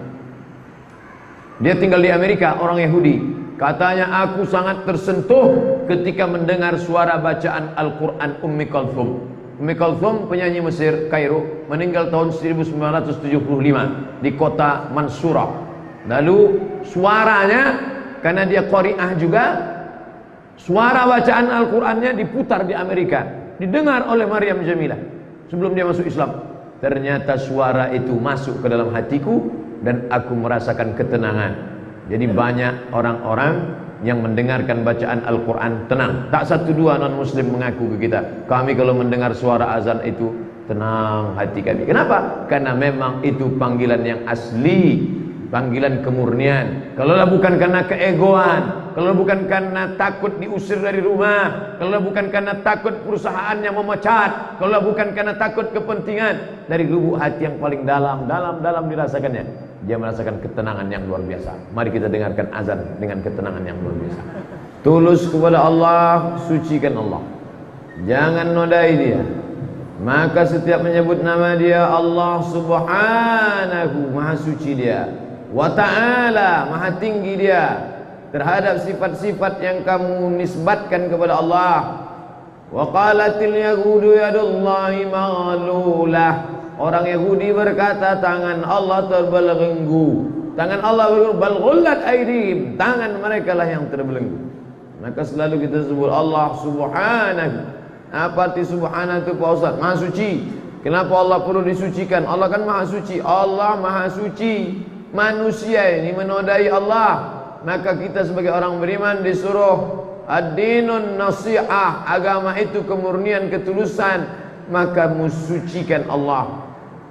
Dia tinggal di Amerika, orang Yahudi. Katanya, aku sangat tersentuh ketika mendengar suara bacaan Al-Quran Ummi Kalthum. Ummi Kalthum penyanyi Mesir, Kairo, meninggal tahun 1975 di kota Mansurah. Lalu suaranya, karena dia qari'ah juga, suara bacaan Al-Qurannya diputar di Amerika, didengar oleh Maryam Jamilah sebelum dia masuk Islam. Ternyata suara itu masuk ke dalam hatiku dan aku merasakan ketenangan. Jadi banyak orang-orang yang mendengarkan bacaan Al-Quran tenang. Tak satu dua non-muslim mengaku ke kita, kami kalau mendengar suara azan itu tenang hati kami. Kenapa? Karena memang itu panggilan yang asli, panggilan kemurnian. Kalau bukan karena keegoan, kalau bukan karena takut diusir dari rumah, kalau bukan karena takut perusahaannya memecat, kalau bukan karena takut kepentingan, dari lubuk hati yang paling dalam dirasakannya, dia merasakan ketenangan yang luar biasa. Mari kita dengarkan azan dengan ketenangan yang luar biasa. Tulus kepada Allah, sucikan Allah, jangan nodai dia. Maka setiap menyebut nama dia, Allah subhanahu, maha suci dia, wa ta'ala, maha tinggi dia terhadap sifat-sifat yang kamu nisbatkan kepada Allah. Wa qalatil yahudu yadullahi maghlulah. Orang Yahudi berkata, tangan Allah terbelenggu. Tangan Allah balghullat aydihim, tangan mereka lah yang terbelenggu. Maka selalu kita sebut Allah subhanahu. Apa arti subhanahu itu Pak Ustaz? Maha suci. Kenapa Allah perlu disucikan? Allah kan maha suci. Allah maha suci. Manusia ini menodai Allah. Maka kita sebagai orang beriman disuruh ad-dinun nasihah, agama itu kemurnian, ketulusan. Maka mensucikan Allah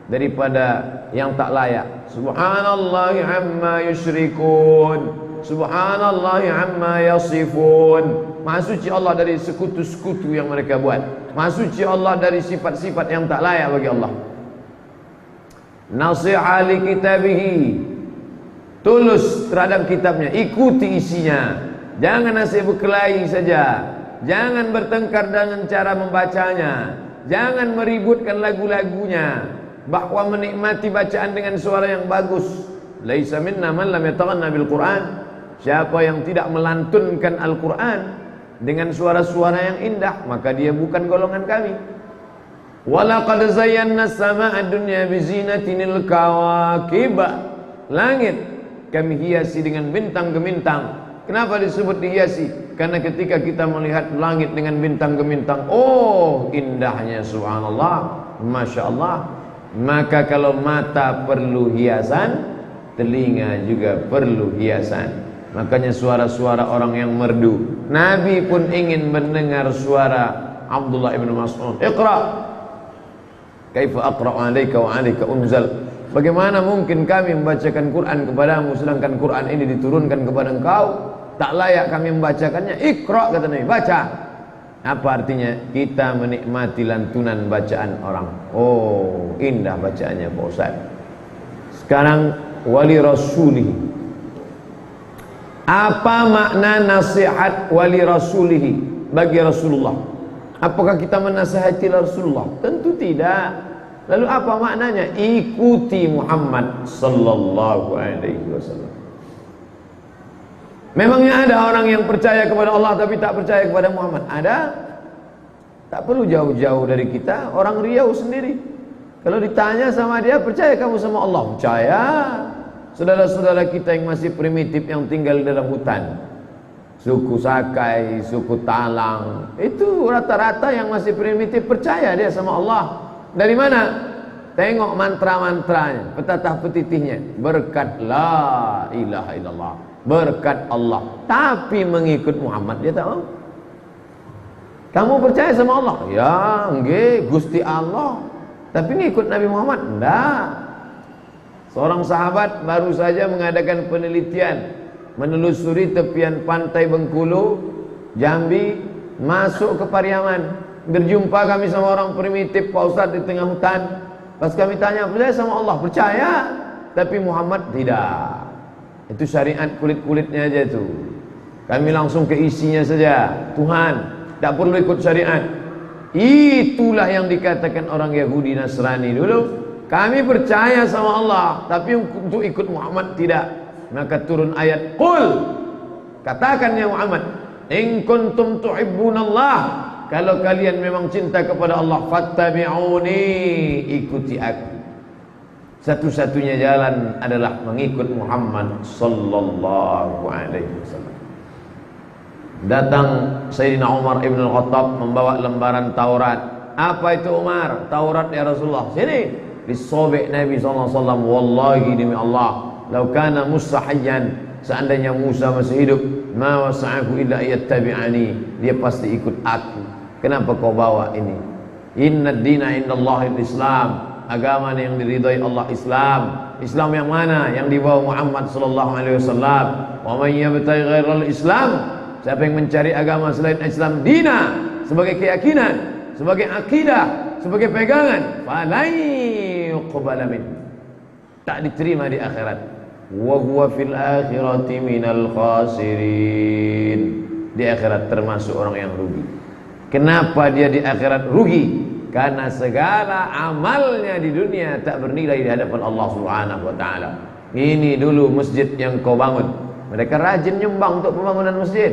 daripada yang tak layak. Subhanallahi amma yusyrikun, subhanallahi amma yasifun. Maha suci Allah dari sekutu-sekutu yang mereka buat. Maha suci Allah dari sifat-sifat yang tak layak bagi Allah. Nasiha li kitabihi, tulus terhadap kitabnya, ikuti isinya. Jangan nasihat berkelahi saja, jangan bertengkar dengan cara membacanya, jangan meributkan lagu-lagunya, bahwa menikmati bacaan dengan suara yang bagus. Laisa minna man lam yataghanna bil Quran. Siapa yang tidak melantunkan Al-Quran dengan suara-suara yang indah, maka dia bukan golongan kami. Walaqad zayyana as-samaa'a ad-dunya bizinatinil kawakib. Langit kami hiasi dengan bintang gemintang. Kenapa disebut dihiasi? Karena ketika kita melihat langit dengan bintang gemintang, oh indahnya, subhanallah, masya Allah. Maka kalau mata perlu hiasan, telinga juga perlu hiasan. Makanya suara-suara orang yang merdu, Nabi pun ingin mendengar suara Abdullah ibn Mas'ud. Iqra, kaifa aqra'u 'alaika wa 'alaika unzal. Bagaimana mungkin kami membacakan Quran kepadamu sedangkan Quran ini diturunkan kepada engkau? Tak layak kami membacakannya. Iqra, kata Nabi, baca. Apa artinya? Kita menikmati lantunan bacaan orang. Oh, indah bacaannya Pak Ustaz. Sekarang wali rasulihi. Apa makna nasihat wali rasulihi bagi Rasulullah? Apakah kita menasihati Rasulullah? Tentu tidak. Lalu apa maknanya? Ikuti Muhammad sallallahu alaihi wasallam. Memangnya ada orang yang percaya kepada Allah tapi tak percaya kepada Muhammad? Ada. Tak perlu jauh-jauh dari kita. Orang Riau sendiri, kalau ditanya sama dia, percaya kamu sama Allah? Percaya. Saudara-saudara kita yang masih primitif, yang tinggal di dalam hutan, suku Sakai, suku Talang, itu rata-rata yang masih primitif percaya dia sama Allah. Dari mana? Tengok mantra-mantranya, petatah petitihnya, berkat la ilaha illallah, berkat Allah. Tapi mengikut Muhammad dia tak mau. Kamu percaya sama Allah? Ya, nggih, Gusti Allah. Tapi ngikut Nabi Muhammad? Enggak. Seorang sahabat baru saja mengadakan penelitian, menelusuri tepian pantai Bengkulu, Jambi, masuk ke Pariaman. Berjumpa kami sama orang primitif Pak Ustaz di tengah hutan. Pas kami tanya, percaya sama Allah? Percaya. Tapi Muhammad tidak. Itu syariat kulit-kulitnya aja itu. Kami langsung ke isinya saja. Tuhan, tak perlu ikut syariat. Itulah yang dikatakan orang Yahudi Nasrani dulu. Kami percaya sama Allah, tapi untuk ikut Muhammad tidak. Maka turun ayat, Qul, katakan ya Muhammad, in kuntum tuhibbunallah, kalau kalian memang cinta kepada Allah, fattabi'uni, ikuti aku. Satu-satunya jalan adalah mengikut Muhammad sallallahu alaihi wasallam. Datang Sayyidina Umar ibn al-Khattab membawa lembaran Taurat. Apa itu Umar? Taurat ya Rasulullah. Sini. Disobek Nabi sallallahu alaihi wasallam. Wallahi demi Allah, lau kana Musa hayyan, seandainya Musa masih hidup, ma wasa'ahu illa yattabi'ani, dia pasti ikut aku. Kenapa kau bawa ini? Inna ad-dina indallahil Islam, agama yang diridhai Allah Islam. Islam yang mana? Yang dibawa Muhammad sallallahu alaihi wasallam. Wa man yabtaghi ghairal Islam, siapa yang mencari agama selain Islam dina, sebagai keyakinan, sebagai akidah, sebagai pegangan, falai yuqbala min, tak diterima di akhirat. Wa huwa fil akhirati minal khasirin, di akhirat termasuk orang yang rugi. Kenapa dia di akhirat rugi? Karena segala amalnya di dunia tak bernilai di hadapan Allah Subhanahu wa taala. Ini dulu masjid yang kau bangun. Mereka rajin nyumbang untuk pembangunan masjid.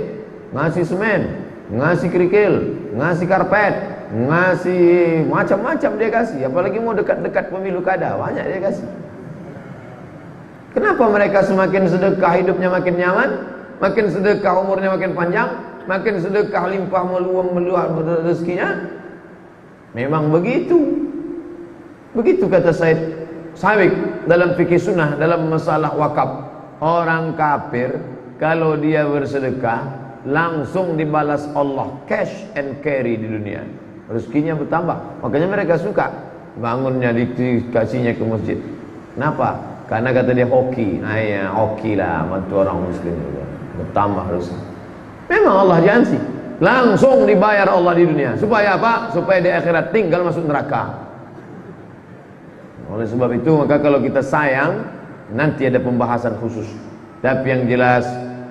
Ngasih semen, ngasih kerikil, ngasih karpet, ngasih macam-macam dia kasih. Apalagi mau dekat-dekat pemilu kada, banyak dia kasih. Kenapa mereka semakin sedekah hidupnya makin nyaman, makin sedekah umurnya makin panjang, makin sedekah limpah meluap rezekinya? Memang begitu. Begitu kata Said Sabiq dalam fikih sunnah, dalam masalah wakaf. Orang kafir kalau dia bersedekah langsung dibalas Allah cash and carry di dunia. Rezekinya bertambah. Makanya mereka suka bangunnya dikasihnya ke masjid. Kenapa? Karena kata dia hoki. Ya hoki lah bantu orang muslim juga. Bertambah rezeki. Memang Allah janji langsung dibayar Allah di dunia. Supaya apa? Supaya di akhirat tinggal masuk neraka. Oleh sebab itu maka kalau kita sayang, nanti ada pembahasan khusus. Tapi yang jelas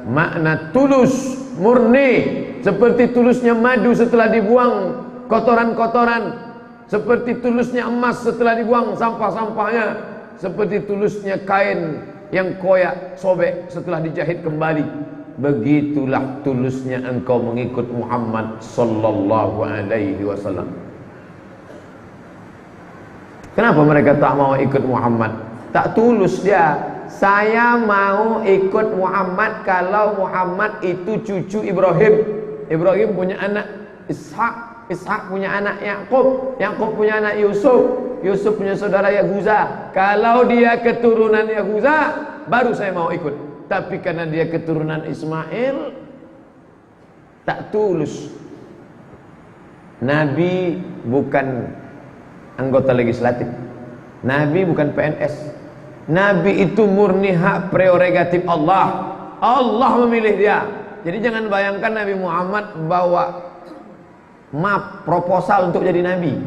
makna tulus, murni, seperti tulusnya madu setelah dibuang kotoran-kotoran, seperti tulusnya emas setelah dibuang sampah-sampahnya, seperti tulusnya kain yang koyak sobek setelah dijahit kembali. Begitulah tulusnya engkau mengikut Muhammad sallallahu alaihi wasallam. Kenapa mereka tak mau ikut Muhammad? Tak tulus dia. Saya mau ikut Muhammad kalau Muhammad itu cucu Ibrahim. Ibrahim punya anak Ishak, Ishak punya anak Yakub, Yakub punya anak Yusuf, Yusuf punya saudara Yahuza. Kalau dia keturunan Yahuza, baru saya mau ikut. Tapi karena dia keturunan Ismail, tak tulus. Nabi bukan anggota legislatif, Nabi bukan PNS. Nabi itu murni hak prerogatif Allah. Allah memilih dia. Jadi jangan bayangkan Nabi Muhammad bawa map proposal untuk jadi Nabi.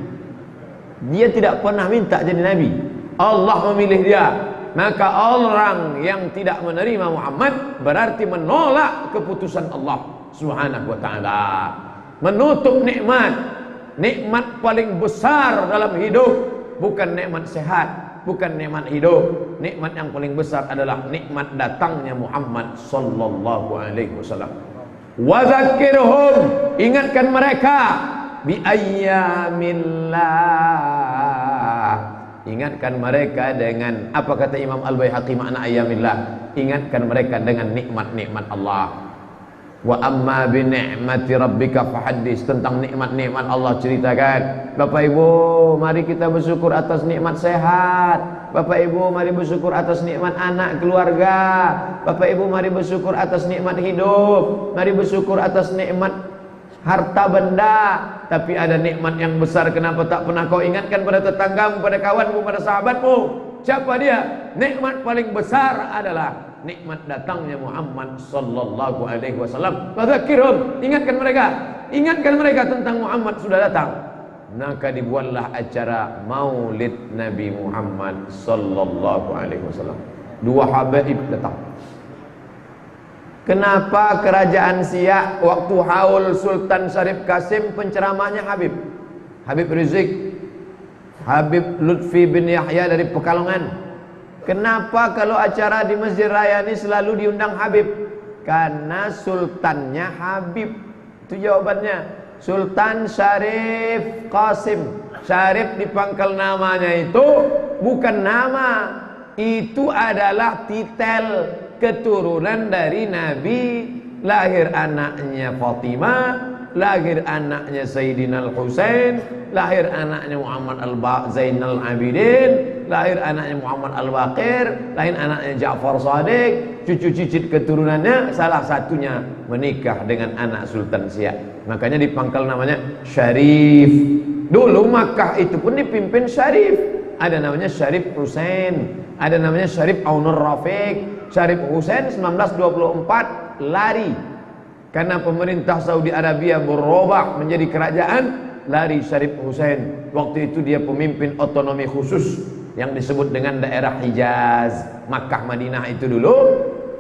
Dia tidak pernah minta jadi Nabi. Allah memilih dia. Maka orang yang tidak menerima Muhammad berarti menolak keputusan Allah Subhanahu wa taala. Menutup nikmat. Nikmat paling besar dalam hidup bukan nikmat sehat, bukan nikmat hidup. Nikmat yang paling besar adalah nikmat datangnya Muhammad sallallahu alaihi wasallam. Wa dzakirhum, ingatkan mereka bi ayyamillah. Ingatkan mereka dengan apa kata Imam Al-Baihaqi makna ayyamillah. Ingatkan mereka dengan nikmat-nikmat Allah. Wa amma bi ni'mati rabbika fahaddits, tentang nikmat-nikmat Allah ceritakan. Bapak Ibu, mari kita bersyukur atas nikmat sehat. Bapak Ibu, mari bersyukur atas nikmat anak keluarga. Bapak Ibu, mari bersyukur atas nikmat hidup. Mari bersyukur atas nikmat harta benda. Tapi ada nikmat yang besar, kenapa tak pernah kau ingatkan pada tetanggamu, pada kawanmu, pada sahabatmu? Siapa dia? Nikmat paling besar adalah nikmat datangnya Muhammad sallallahu alaihi wasallam. Fadzakirhum, ingatkan mereka ingatkan mereka tentang Muhammad sudah datang. Maka dibuatlah acara Maulid Nabi Muhammad sallallahu alaihi wasallam. Dua habaib datang. Kenapa kerajaan Siak waktu haul Sultan Syarif Kasim penceramahnya Habib Rizik, Habib Lutfi bin Yahya dari Pekalongan? Kenapa kalau acara di Masjid Raya ini selalu diundang Habib? Karena sultannya Habib. Itu jawabannya. Sultan Syarif Kasim. Syarif di pangkal namanya itu bukan nama, itu adalah titel keturunan dari Nabi. Lahir anaknya Fatimah, lahir anaknya Sayyidina Al-Husain, lahir anaknya Muhammad Zainal Abidin, lahir anaknya Muhammad Al-Baqir, lahir anaknya Ja'far Shadiq. Cucu cicit keturunannya salah satunya menikah dengan anak Sultan Siak. Makanya di pangkal namanya Syarif. Dulu Makkah itu pun dipimpin Syarif. Ada namanya Syarif Husain, ada namanya Syarif Aunur Rafiq. Syarif Husain 1924 lari karena pemerintah Saudi Arabia berubah menjadi kerajaan, lari Syarif Husain. Waktu itu dia pemimpin otonomi khusus yang disebut dengan daerah Hijaz. Makkah Madinah itu dulu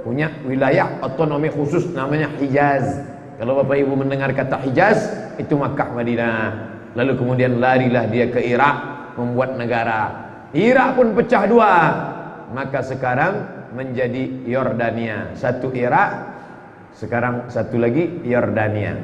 punya wilayah otonomi khusus namanya Hijaz. Kalau Bapak Ibu mendengar kata Hijaz, itu Makkah Madinah. Lalu kemudian larilah dia ke Irak, membuat negara. Irak pun pecah dua, maka sekarang menjadi Yordania. Satu Irak, sekarang satu lagi Yordania.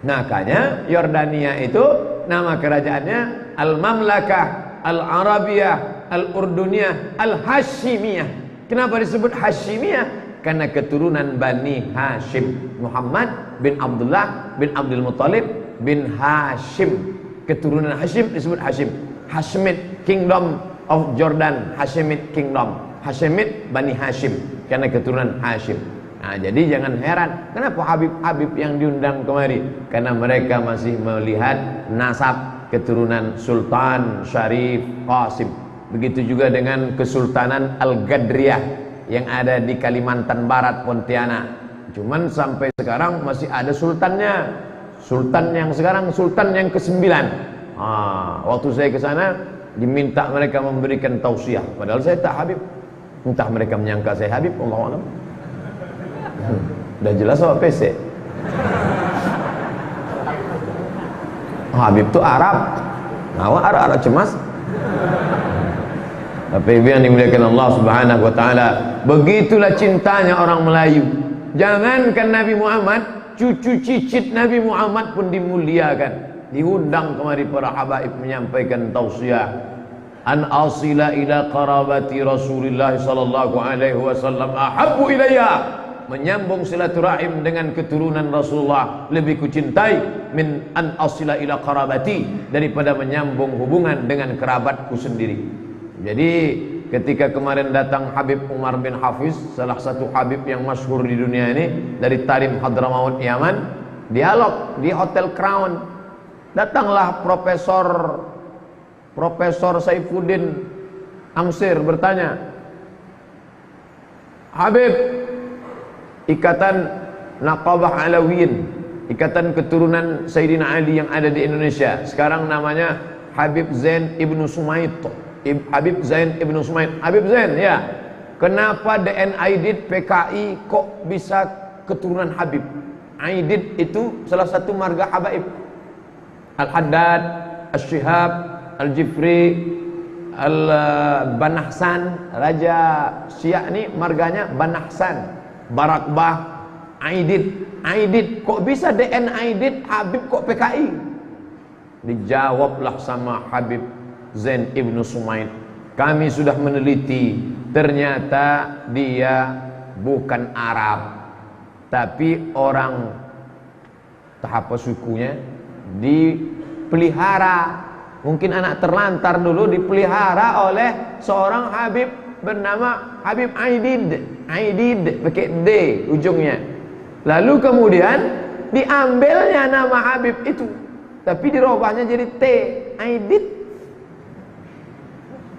Makanya Yordania itu nama kerajaannya Al-Mamlakah Al-Arabiyah Al-Urduniyah Al-Hashimiyah. Kenapa disebut Hashimiyah? Karena keturunan Bani Hashim. Muhammad bin Abdullah bin Abdul Muttalib bin Hashim. Keturunan Hashim disebut Hashim. Hashemite Kingdom of Jordan, Hashemite Kingdom. Hashemite Bani Hashim, karena keturunan Hashim. Nah, jadi jangan heran kenapa Habib-Habib yang diundang kemari, karena mereka masih melihat nasab keturunan Sultan Syarif Qasim. Begitu juga dengan Kesultanan Al-Gadriyah yang ada di Kalimantan Barat, Pontianak. Cuman sampai sekarang masih ada sultannya. Sultan yang sekarang sultan yang ke-9. Waktu saya ke sana diminta mereka memberikan tausiah, padahal saya tak Habib. Entah mereka menyangka saya Habib, Allah alam. Udah jelas apa PC. Habib itu Arab. Arab cemas. Tapi yang dimuliakan Allah Subhanahu wa taala, begitulah cintanya orang Melayu. Jangankan Nabi Muhammad, cucu cicit Nabi Muhammad pun dimuliakan. Diundang kemari para habaib menyampaikan tausiah. An asila ila qarabati Rasulullah sallallahu alaihi wasallam ahabbu ilayya. Menyambung silaturahim dengan keturunan Rasulullah lebih kucintai min an asila ila qarabati, daripada menyambung hubungan dengan kerabatku sendiri. Jadi ketika kemarin datang Habib Umar bin Hafiz, salah satu Habib yang masyhur di dunia ini, dari Tarim Hadramaut Yaman, dialog di Hotel Crown. Datanglah Profesor Saifuddin Amsir bertanya, Habib, ikatan Naqabah Alawiyin, ikatan keturunan Sayyidina Ali yang ada di Indonesia, sekarang namanya Habib Zain Ibnu Sumait. Habib Zain Ibnu Sumait. Habib Zain, ya, kenapa DN Aidid PKI kok bisa keturunan Habib? Aidid itu salah satu marga habaib. Al-Haddad, Al-Shihab, Al-Jifri, Al-Banahsan, Raja Syiah ini marganya Banahsan. Barakbah, Aidid, kok bisa DN Aidid, Habib kok PKI? Dijawablah sama Habib Zain Ibnu Sumait, kami sudah meneliti, ternyata dia bukan Arab, tapi orang tahap sukunya dipelihara. Mungkin anak terlantar dulu dipelihara oleh seorang Habib bernama Habib Aidid pakai D ujungnya. Lalu kemudian diambilnya nama Habib itu, tapi dirubahnya jadi T, Aidid.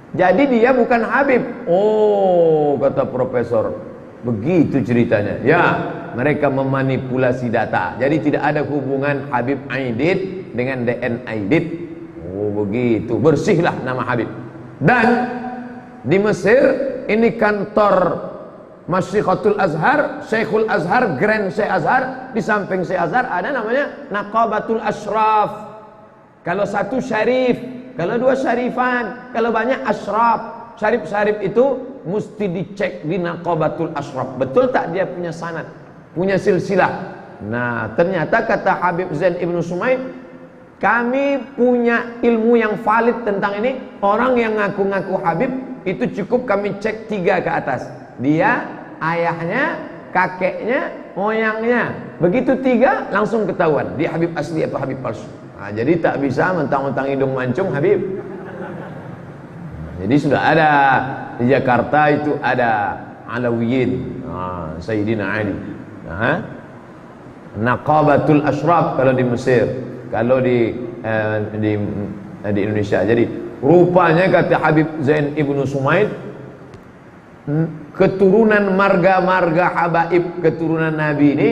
Jadi dia bukan Habib. Oh, kata profesor, begitu ceritanya. Ya, mereka memanipulasi data. Jadi tidak ada hubungan Habib Aidit dengan DN Aidit. Oh begitu, bersihlah nama Habib. Dan di Mesir ini kantor Masyihatul Azhar, Syekhul Azhar, Grand Syekh Azhar. Di samping Syekh Azhar ada namanya Naqabatul Ashraf. Kalau satu syarif, kalau dua syarifan, kalau banyak ashraf. Syarif-syarif itu mesti dicek di Naqabatul Ashraf. Betul tak dia punya sanad, punya silsilah. Nah, ternyata kata Habib Zain Ibnu Sumaid, kami punya ilmu yang valid tentang ini. Orang yang ngaku-ngaku Habib itu cukup kami cek 3 ke atas. Dia, ayahnya, kakeknya, moyangnya. Begitu 3 langsung ketahuan dia Habib asli atau Habib palsu. Nah, jadi tak bisa mentang-mentang hidung mancung Habib. Jadi sudah ada di Jakarta itu ada Alawiyin, Sayyidina Ali. Naqabatul Ashraf kalau di Mesir, kalau di Indonesia. Jadi rupanya kata Habib Zain Ibnu Sumaid, keturunan marga-marga habaib keturunan Nabi ini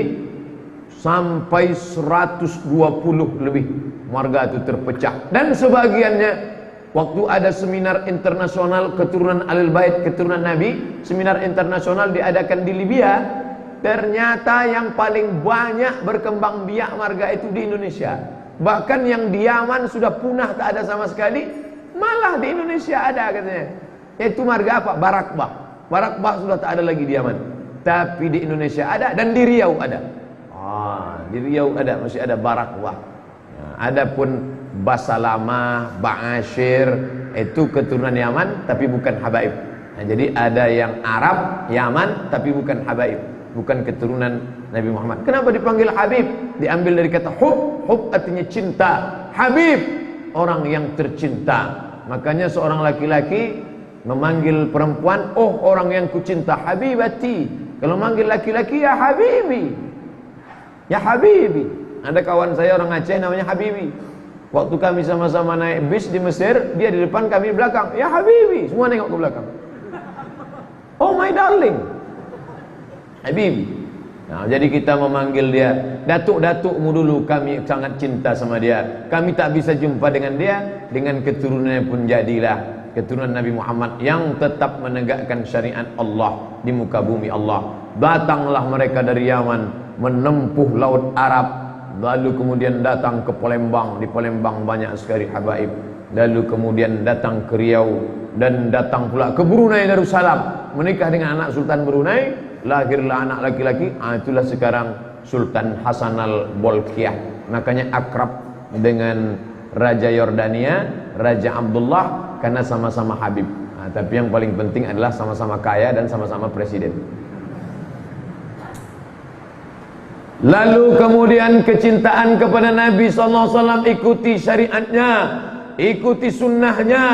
sampai 120 lebih marga itu terpecah. Dan sebagiannya waktu ada seminar internasional keturunan Ahlul Bait keturunan Nabi, seminar internasional diadakan di Libya, ternyata yang paling banyak berkembang biak marga itu di Indonesia. Bahkan yang di Yaman sudah punah, tak ada sama sekali, malah di Indonesia ada katanya. Itu marga apa? Barakbah. Barakbah sudah tak ada lagi di Yaman, tapi di Indonesia ada, dan di Riau ada. Di Riau ada, masih ada Barakbah. Adapun Basalamah, Ba'asyir itu keturunan Yaman tapi bukan habaib. Nah, jadi ada yang Arab Yaman tapi bukan habaib, bukan keturunan Nabi Muhammad. Kenapa dipanggil Habib? Diambil dari kata hub. Hub artinya cinta. Habib, orang yang tercinta. Makanya seorang laki-laki memanggil perempuan, oh orang yang kucinta, habibati. Kalau manggil laki-laki, ya habibi, ya habibi. Ada kawan saya orang Aceh namanya Habibi. Waktu kami sama-sama naik bis di Mesir, dia di depan, kami di belakang. Ya Habibi, semua nengok ke belakang. Oh my darling, Habibi. Nah, jadi kita memanggil dia datuk-datukmu dulu, kami sangat cinta sama dia. Kami tak bisa jumpa dengan dia, dengan keturunannya pun jadilah keturunan Nabi Muhammad yang tetap menegakkan syariat Allah di muka bumi Allah. Datanglah mereka dari Yaman, menempuh laut Arab, lalu kemudian datang ke Palembang. Di Palembang banyak sekali habaib. Lalu kemudian datang ke Riau, dan datang pula ke Brunei Darussalam, menikah dengan anak Sultan Brunei, lahirlah anak laki-laki. Itulah sekarang Sultan Hasanal Bolkiah. Makanya akrab dengan Raja Yordania, Raja Abdullah, karena sama-sama Habib. Tapi yang paling penting adalah sama-sama kaya dan sama-sama presiden. Lalu kemudian kecintaan kepada Nabi SAW, ikuti syariatnya, ikuti sunnahnya.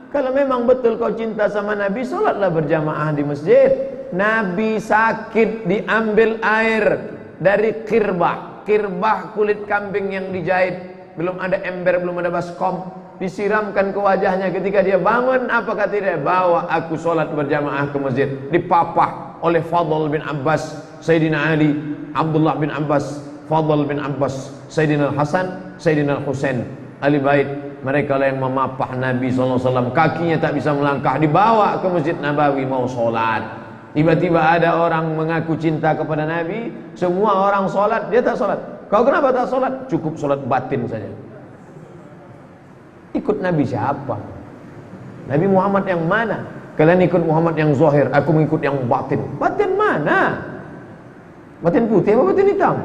Kalau memang betul kau cinta sama Nabi, sholatlah berjamaah di masjid. Nabi sakit, diambil air dari kirbah. Kirbah kulit kambing yang dijahit, belum ada ember, belum ada baskom, disiramkan ke wajahnya. Ketika dia bangun, apa kata dia? Bawa aku sholat berjamaah ke masjid. Dipapah oleh Fadl bin Abbas, Sayyidina Ali, Abdullah bin Abbas, Fadl bin Abbas, Sayyidina Hasan, Sayyidina Husain, ahli bait. Mereka lah yang memapah Nabi SAW. Kakinya tak bisa melangkah, dibawa ke Masjid Nabawi mau sholat. Tiba-tiba ada orang mengaku cinta kepada Nabi, semua orang sholat, dia tak sholat. Kau kenapa tak sholat? Cukup sholat batin saja. Ikut Nabi siapa? Nabi Muhammad yang mana? Kalian ikut Muhammad yang zahir, aku mengikut yang batin. Batin mana? Batin putih apa batin hitam?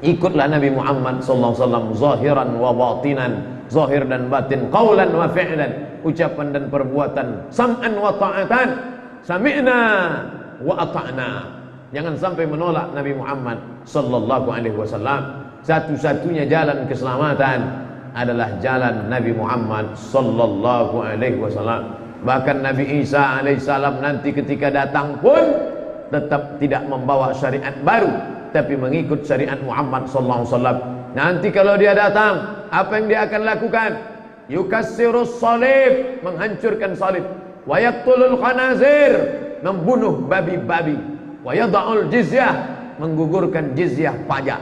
Ikutlah Nabi Muhammad SAW, zahiran wa batinan, zahir dan batin, qaulan wa fi'lan, ucapan dan perbuatan, sam'an wa ta'atan, sami'na wa ata'na. Jangan sampai menolak Nabi Muhammad SAW. Satu-satunya jalan keselamatan adalah jalan Nabi Muhammad SAW. Bahkan Nabi Isa alaihissalam nanti ketika datang pun tetap tidak membawa syariat baru, tapi mengikut syariat Muhammad sallallahu alaihi wasallam. Nanti kalau dia datang, apa yang dia akan lakukan? Yukassirus salib, menghancurkan salib. Wa yaqtulul khanazir, membunuh babi-babi. wa yad'ul jizyah, menggugurkan jizyah pajak.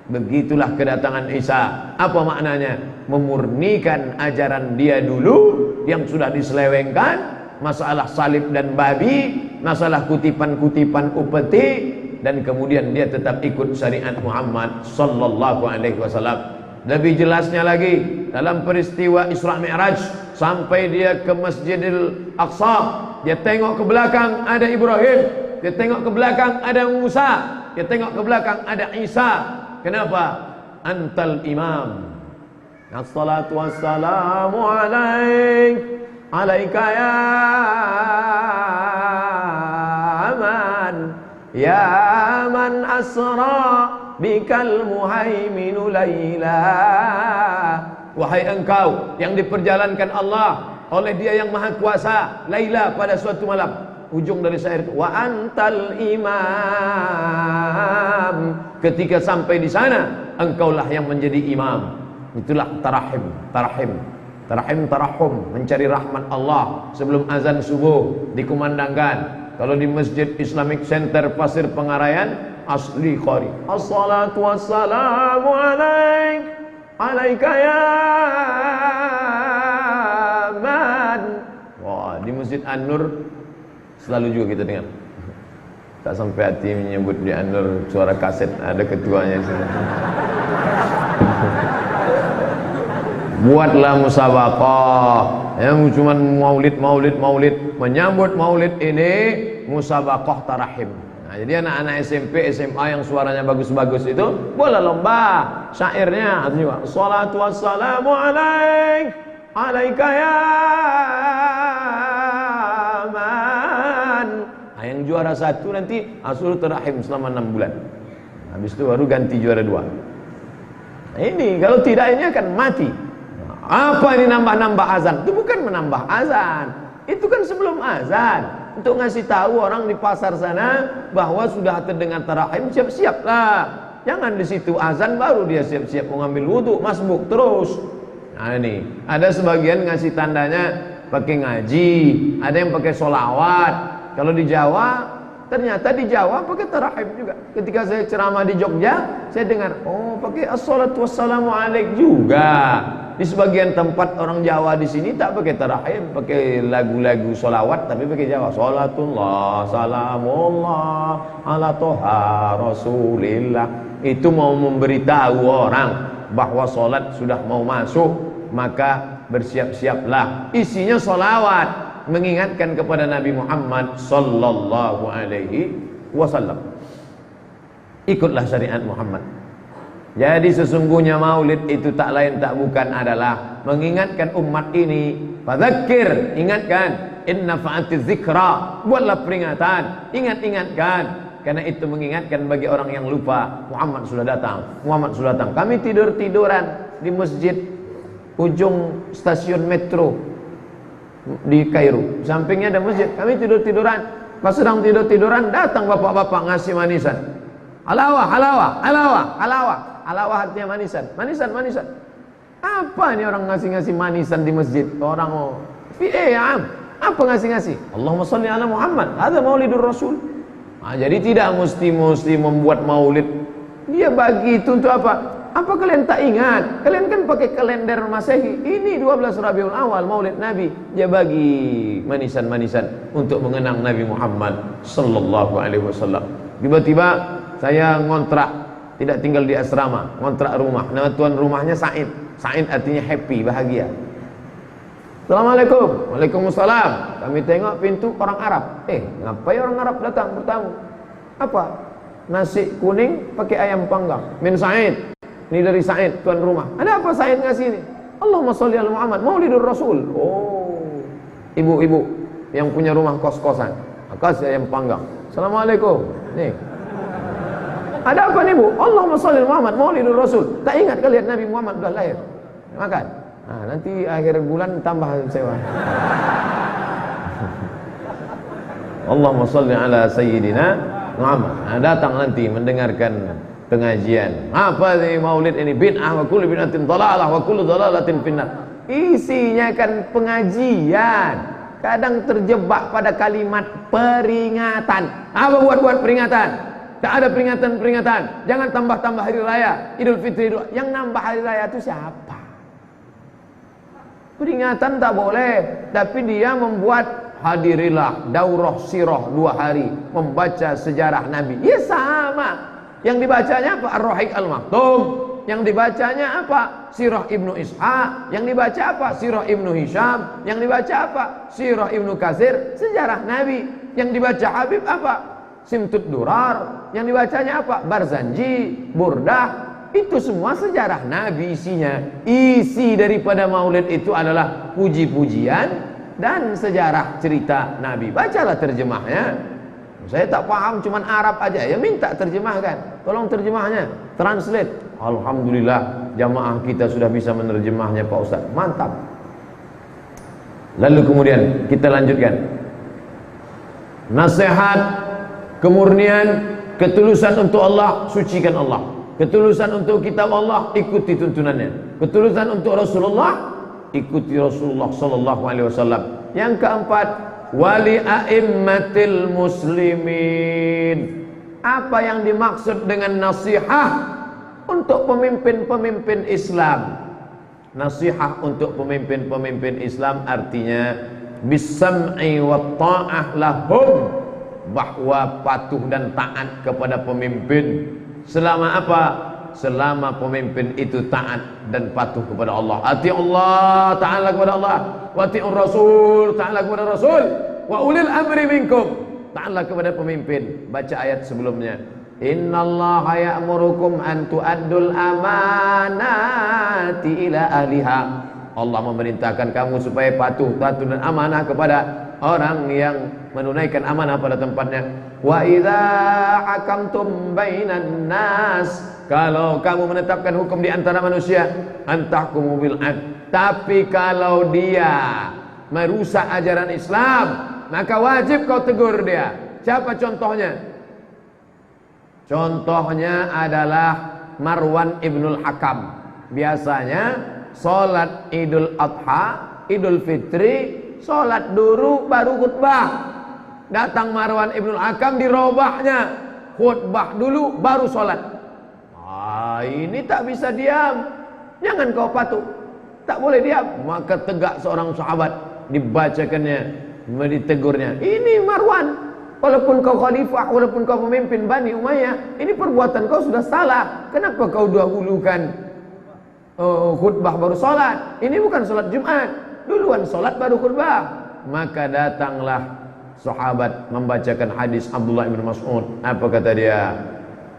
Begitulah kedatangan Isa. Apa maknanya? Memurnikan ajaran dia dulu yang sudah diselewengkan, masalah salib dan babi, masalah kutipan-kutipan upeti, dan kemudian dia tetap ikut syariat Muhammad sallallahu alaihi wasallam. Lebih jelasnya lagi dalam peristiwa Isra Mi'raj, sampai dia ke Masjidil Aqsa, dia tengok ke belakang ada Ibrahim, dia tengok ke belakang ada Musa, dia tengok ke belakang ada Isa. Kenapa? Antal imam. Assalatu wassalamu alaika ya man asra bikal muhaiminu laila. Wahai engkau yang diperjalankan Allah oleh Dia yang Maha Kuasa, laila, pada suatu malam. Ujung dari syair itu, wa antal imam. Ketika sampai di sana, engkaulah yang menjadi imam. Itulah tarahim, tarahum, mencari rahmat Allah sebelum azan subuh dikumandangkan. Kalau di Masjid Islamic Center Pasir Pengarayan, asli qari, assalatu wassalamu alaika ya man. Wah, di Masjid An-Nur selalu juga kita dengar. Tak sampai hati menyebut di An-Nur, suara kaset ada ketuanya di sini. Buatlah musabaqah, yang cuma maulid, menyambut maulid ini musabaqah tarahim. Nah, jadi anak-anak SMP, SMA yang suaranya bagus-bagus itu boleh lomba syairnya. Juga salatu wassalamu alaika ya man. Nah, yang juara satu nanti Asul Tarahim selama 6 bulan. Habis itu baru ganti juara 2. Nah, ini kalau tidak ini akan mati. Apa ini nambah-nambah azan? Itu bukan menambah azan, itu kan sebelum azan, untuk ngasih tahu orang di pasar sana bahwa sudah terdengar tarahim, siap-siaplah. Jangan di situ azan baru dia siap-siap mengambil wudhu, masbuk terus. Nah ini ada sebagian ngasih tandanya pakai ngaji, ada yang pakai solawat. Kalau di Jawa, ternyata di Jawa pakai tarahim juga. Ketika saya ceramah di Jogja, saya dengar, oh pakai assalatu wassalamu alaik juga. Di sebagian tempat orang Jawa di sini tak pakai tarahim, pakai lagu-lagu solawat, tapi pakai Jawa. Salatullah, salamullah, ala toha rasulillah. Itu mau memberitahu orang bahwa solat sudah mau masuk, maka bersiap-siaplah. Isinya solawat, mengingatkan kepada Nabi Muhammad sallallahu alaihi wasallam. Ikutlah syariat Muhammad. Jadi sesungguhnya maulid itu tak lain tak bukan adalah mengingatkan umat ini. Fadzakir, ingatkan. Inna fa'atiz zikra, buatlah peringatan, ingatkan. Karena itu mengingatkan bagi orang yang lupa, Muhammad sudah datang, Muhammad sudah datang. Kami tidur-tiduran di masjid ujung stasiun metro di Kairo, sampingnya ada masjid. Kami tidur-tiduran, pas sedang tidur-tiduran datang bapak-bapak ngasih manisan. Halawah artinya manisan. Apa ini orang ngasih-ngasih manisan di masjid? Orang mau apa ngasih-ngasih? Allahumma sholli ala Muhammad, ada maulidur Rasul. Nah, jadi tidak mesti membuat maulid. Dia bagi itu untuk apa? Apa kalian tak ingat? Kalian kan pakai kalender Masehi. Ini 12 Rabiul Awal maulid Nabi. Dia bagi manisan-manisan untuk mengenang Nabi Muhammad sallallahu alaihi wasallam. Tiba-tiba saya ngontrak, tidak tinggal di asrama, ngontrak rumah. Nama tuan rumahnya Said. Said artinya happy, bahagia. Assalamualaikum. Waalaikumsalam. Kami tengok pintu orang Arab. Ngapain orang Arab datang bertamu? Apa? Nasi kuning pakai ayam panggang. Min Said. Ini dari Said, tuan rumah. Ada apa Said ngasih ini? Allahumma sholli ala Muhammad, maulidur Rasul. Oh, ibu-ibu yang punya rumah kos-kosan, kasih ayam panggang. Assalamualaikum. Nih. Ada apa nih bu? Allahumma sholli ala Muhammad, maulidur Rasul. Tak ingat kalian Nabi Muhammad sudah lahir? Makan. Nah, nanti akhir bulan tambah sewa. Allahumma sholli ala Sayyidina Muhammad. Nah, datang nanti mendengarkan pengajian. Apa sih maulid ini? Bid'ah wa kullu bid'atin dhalalah wa kullu dhalalatin finnar. Isinya kan pengajian. kadang terjebak pada kalimat peringatan. Apa buat peringatan? Tak ada peringatan. Jangan tambah-tambah hari raya Idul Fitri. Yang nambah hari raya itu siapa? Peringatan tak boleh, tapi dia membuat hadirilah daurah sirah 2 hari membaca sejarah Nabi. Ya sama. Yang dibacanya apa? Ar-Rahiq Al-Maktum. Yang dibacanya apa? Sirah Ibnu Ishaq. Yang dibaca apa? Sirah Ibnu Hisham. Yang dibaca apa? Sirah Ibnu Katsir, sejarah Nabi. Yang dibaca Habib apa? Simtud Durar. Yang dibacanya apa? Barzanji, Burdah. Itu semua sejarah Nabi isinya. Isi daripada maulid itu adalah puji-pujian dan sejarah cerita Nabi. Bacalah terjemahnya. Saya tak paham cuman Arab aja, ya minta terjemahkan. Tolong terjemahnya, translate. Alhamdulillah jamaah kita sudah bisa menerjemahnya Pak Ustaz. Mantap. Lalu kemudian kita lanjutkan. Nasihat, kemurnian, ketulusan untuk Allah, sucikan Allah. Ketulusan untuk kitab Allah, ikuti tuntunannya. Ketulusan untuk Rasulullah, ikuti Rasulullah sallallahu alaihi wasallam. Yang keempat, wali a'immatil muslimin. Apa yang dimaksud dengan nasihat untuk pemimpin-pemimpin Islam? Nasihat untuk pemimpin-pemimpin Islam artinya bisam'i wa ta'ah lahum, bahwa patuh dan taat kepada pemimpin. Selama apa? Selama pemimpin itu taat dan patuh kepada Allah. Ati Allah, ta'ala kepada Allah. Wa ati'ur Rasul, ta'ala kepada Rasul. Wa ulil amri minkum, ta'ala kepada pemimpin. Baca ayat sebelumnya. Innallaha ya'murukum an tu'addul amanati ila ahliha. Allah memerintahkan kamu supaya patuh dan amanah kepada orang yang menunaikan amanah pada tempatnya. Wa idza hakamtum bainan nas, kalau kamu menetapkan hukum di antara manusia, antahkumu bil adl. Tapi kalau dia merusak ajaran Islam, maka wajib kau tegur dia. Siapa contohnya? Contohnya adalah Marwan Ibnul Hakam. Biasanya sholat Idul Adha, Idul Fitri, sholat dulu baru khutbah. Datang Marwan Ibnul Hakam, dirobahnya, khutbah dulu baru sholat. Ini tak bisa diam. Jangan kau patuh, tak boleh diam. Maka tegak seorang sahabat, dibacakannya, ditegurnya. Ini Marwan, walaupun kau khalifah, walaupun kau pemimpin Bani Umayyah, ini perbuatan kau sudah salah. Kenapa kau dahulukan khutbah baru sholat? Ini bukan sholat Jumat, duluan sholat baru khutbah. Maka datanglah sahabat membacakan hadis Abdullah bin Mas'ud. Apa kata dia?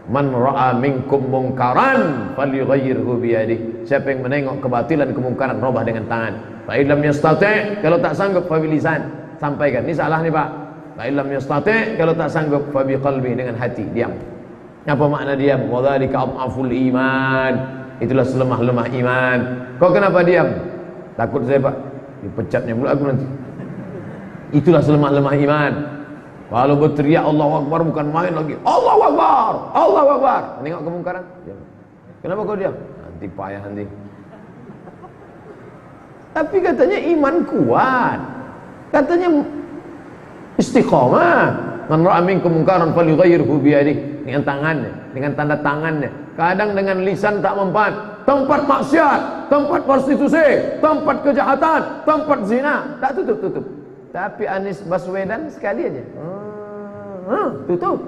Man ra'a minkum mungkaran falyughayyirhu biyadihi. Siapa yang menengok kebatilan, kemungkaran, robah dengan tangan. Fa illam yastati', kalau tak sanggup fa bilisan, sampaikan. Ini salah nih Pak. Fa illam yastati', kalau tak sanggup fa biqalbi, dengan hati, diam. Apa makna diam? Wa dzalika adhaful iman. Itulah selemah-lemah iman. Kau kenapa diam? Takut saya Pak, dipecatnya mulut aku nanti. Itulah selemah-lemah iman. Kalau berteriak Allahu Akbar bukan main lagi. Allahu Akbar, Allahu Akbar. Menengok kemungkaran, diam. Kenapa kau diam? Nanti payah nanti. Tapi katanya iman kuat. Katanya istiqamah. Man ra'a minkum munkaran falyughayyirhu biyadihi, dengan tangannya, dengan tanda tangannya. Kadang dengan lisan tak mempan. Tempat maksiat, tempat prostitusi, tempat kejahatan, tempat zina, tak tutup. Tapi Anies Baswedan sekali aja tutup.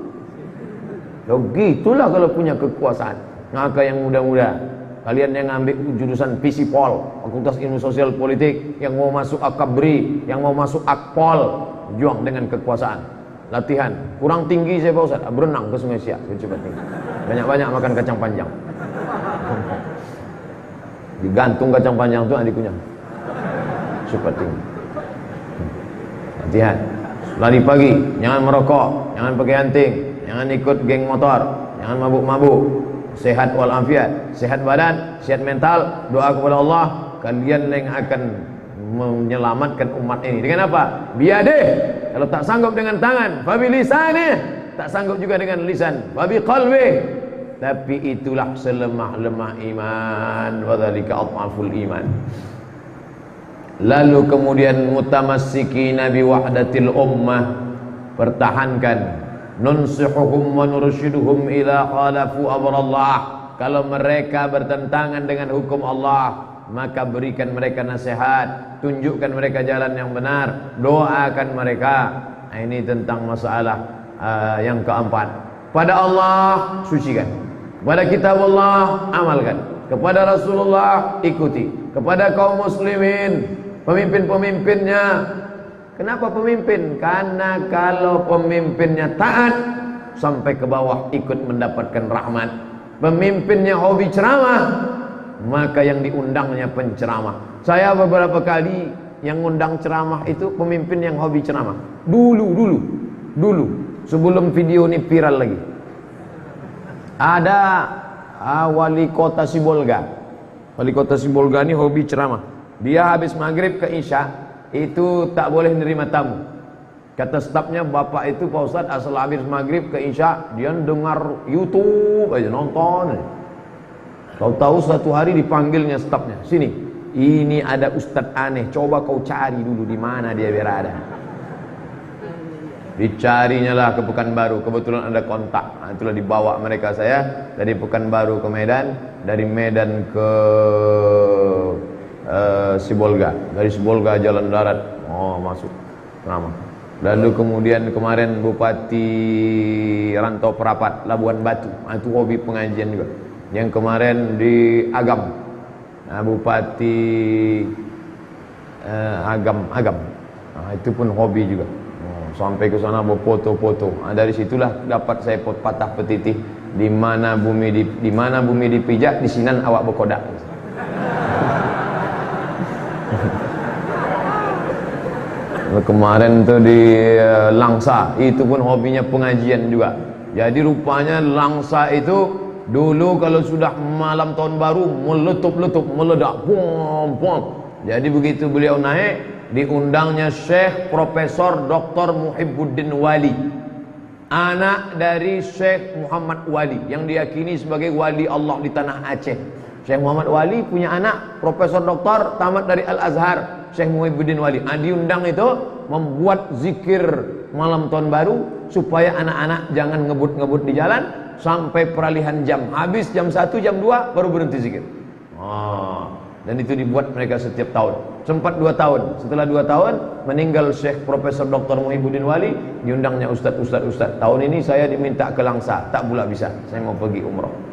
Begitulah kalau punya kekuasaan. Maka yang muda-muda, kalian yang ambil jurusan PSIPOL, Fakultas Ilmu Sosial Politik, yang mau masuk Akabri, yang mau masuk Akpol, juang dengan kekuasaan. Latihan, kurang tinggi saya Pak Ustaz, berenang ke Sungai Siak, cepat tinggi. Banyak-banyak makan kacang panjang. Digantung kacang panjang itu adikunya. Cepat tinggi. Latihan, lari pagi, jangan merokok, jangan pakai anting, jangan ikut geng motor, jangan mabuk-mabuk. Sehat walafiat, sehat badan, sehat mental. Doa kepada Allah, kalian yang akan menyelamatkan umat ini. Dengan apa? Biadih. Kalau tak sanggup dengan tangan, fabi lisanih. Tak sanggup juga dengan lisan, fabi qalbih. Tapi itulah selemah-lemah iman. Wa dzalika adhaful iman. Lalu kemudian mutamassikin bi wahdatil ummah, pertahankan, nunsihuhum wa nursyiduhum ila khalafu amrallah. Kalau mereka bertentangan dengan hukum Allah, maka berikan mereka nasihat, tunjukkan mereka jalan yang benar, doakan mereka. Nah, ini tentang masalah yang keempat. Pada Allah sucikan, kepada kitab Allah amalkan, kepada Rasulullah ikuti, kepada kaum muslimin, pemimpin-pemimpinnya. Kenapa pemimpin? Karena kalau pemimpinnya taat, sampai ke bawah ikut mendapatkan rahmat. Pemimpinnya hobi ceramah, maka yang diundangnya penceramah. Saya beberapa kali yang undang ceramah itu pemimpin yang hobi ceramah. Dulu sebelum video ini viral lagi. Ada wali kota Sibolga. Wali kota Sibolga ini hobi ceramah. Dia habis maghrib ke isya itu tak boleh nerima tamu. Kata stafnya, bapak itu Pak Ustadz asal habis maghrib ke isya dia dengar YouTube aja, nonton. Tahu-tahu satu hari dipanggilnya stafnya, sini, ini ada ustadz aneh, coba kau cari dulu di mana dia berada. Dicarinya lah ke Pekanbaru, kebetulan ada kontak. Nah, itulah dibawa mereka saya dari Pekanbaru ke Medan, dari Medan ke Sibolga, dari Sibolga jalan darat, masuk ceramah. Lalu kemudian kemarin Bupati Rantau Perapat Labuan Batu, itu hobi pengajian juga. Yang kemarin di Agam, Bupati Agam, itu pun hobi juga. Sampai ke sana berfoto-foto. Dari situlah dapat saya patah petitih, di mana bumi dipijak, di sinan awak berkodak. Kemarin tuh di Langsa, itu pun hobinya pengajian juga. Jadi rupanya Langsa itu dulu kalau sudah malam tahun baru meletup-letup, meledak, pom. Jadi begitu beliau naik, diundangnya Syekh Profesor Dr. Muhibbuddin Wali, anak dari Syekh Muhammad Wali yang diyakini sebagai wali Allah di tanah Aceh. Syekh Muhammad Wali punya anak Profesor Doktor tamat dari Al-Azhar, Syekh Muhibbuddin Wali. Diundang itu membuat zikir malam tahun baru supaya anak-anak jangan ngebut-ngebut di jalan sampai peralihan jam. Habis jam 1, jam 2 baru berhenti zikir. Dan itu dibuat mereka setiap tahun. Sempat 2 tahun. Setelah 2 tahun meninggal Syekh Profesor Dr. Muhibbuddin Wali, diundangnya Ustaz. Tahun ini saya diminta ke Langsa, tak pula bisa. Saya mau pergi umroh.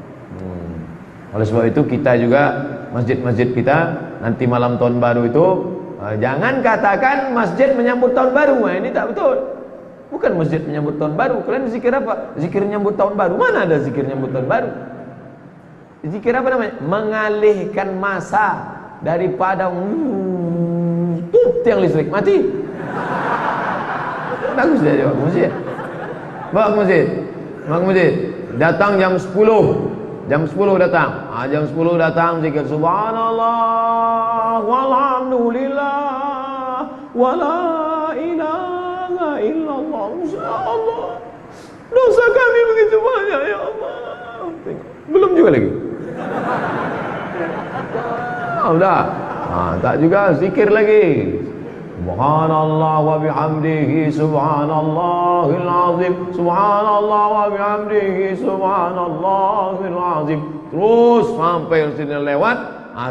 Oleh sebab itu kita juga masjid-masjid kita nanti malam tahun baru itu jangan katakan masjid menyambut tahun baru. Ini tak betul. Bukan masjid menyambut tahun baru. Kalian zikir apa? Zikir menyambut tahun baru. Mana ada zikir menyambut tahun baru? Zikir apa namanya? Mengalihkan masa daripada tiang listrik mati. Bagus dia jawab masjid. Bawa ke masjid. Datang jam 10. Jam 10 datang. Jam 10 datang zikir subhanallah walhamdulillah wala ilaha illallah. Insyaallah dosa kami begitu banyak ya Allah. Belum juga lagi. Udah. Tak juga zikir lagi. Subhanallah wa bihamdihi subhanallahil azim. Subhanallah wa bihamdihi subhanallahil azim. Terus sampai sini lewat.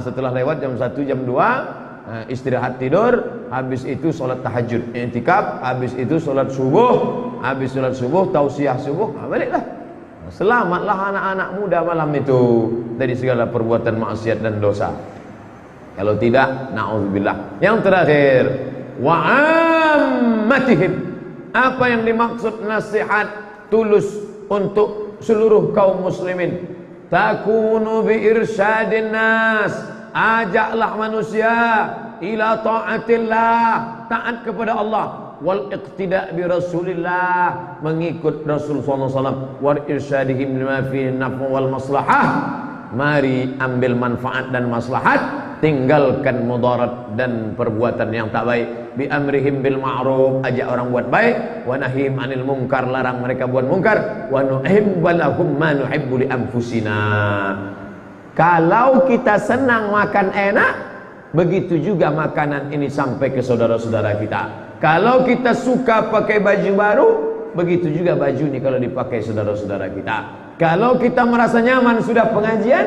Setelah lewat jam 1, jam 2 istirahat tidur. Habis itu sholat tahajud, i'tikaf. Habis itu sholat subuh. Habis sholat subuh tausiah subuh, baliklah. Selamatlah anak-anak muda malam itu dari segala perbuatan maksiat dan dosa. Kalau tidak, na'udzubillah. Yang terakhir, wa'ammatihim. Apa yang dimaksud nasihat tulus untuk seluruh kaum muslimin? Takunu bi irsyadin nas. Ajaklah manusia ila ta'atillah, taat kepada Allah, wal iqtida bi Rasulillah, mengikut Rasul sallallahu alaihi wasallam, wal irsyadihim lima fi naf'u wal maslahah. Mari ambil manfaat dan maslahat, tinggalkan mudarat dan perbuatan yang tak baik. Bi amrihim bil ma'ruf, ajak orang buat baik, wa nahim anil munkar, larang mereka buat munkar, wa nuhibbu lahum ma nuhibbu li anfusina. Kalau kita senang makan enak, begitu juga makanan ini sampai ke saudara-saudara kita. Kalau kita suka pakai baju baru, begitu juga baju ini kalau dipakai saudara-saudara kita. Kalau kita merasa nyaman sudah pengajian,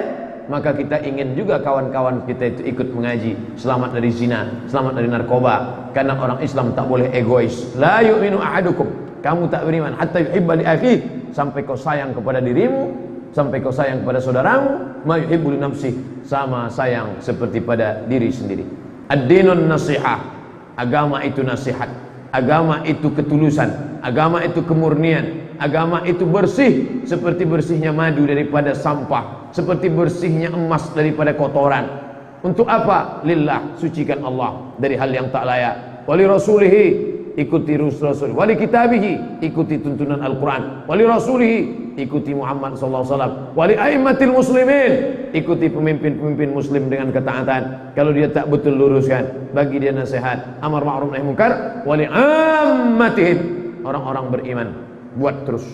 maka kita ingin juga kawan-kawan kita itu ikut mengaji, selamat dari zina, selamat dari narkoba. Karena orang Islam tak boleh egois. La yu'minu ahadukum, kamu tak beriman hatta yuhibba li akhihi, sampai kau sayang kepada dirimu, sampai kau sayang kepada saudaramu, ma yuhibbu li nafsihi, sama sayang seperti pada diri sendiri. Ad-dinun nasihah, agama itu nasihat, agama itu ketulusan, agama itu kemurnian, agama itu bersih seperti bersihnya madu daripada sampah, seperti bersihnya emas daripada kotoran. Untuk apa? Lillah, sucikan Allah dari hal yang tak layak. Wali rasulihi, ikuti Rasul. Wali kitabihi, ikuti tuntunan Al-Quran. Wali rasulihi, ikuti Muhammad SAW. Wali a'immatil muslimin, ikuti pemimpin-pemimpin muslim dengan ketaatan. Kalau dia tak betul, luruskan, bagi dia nasihat, amar ma'ruf nahi munkar. Wali ammatihim, orang-orang beriman, buat terus.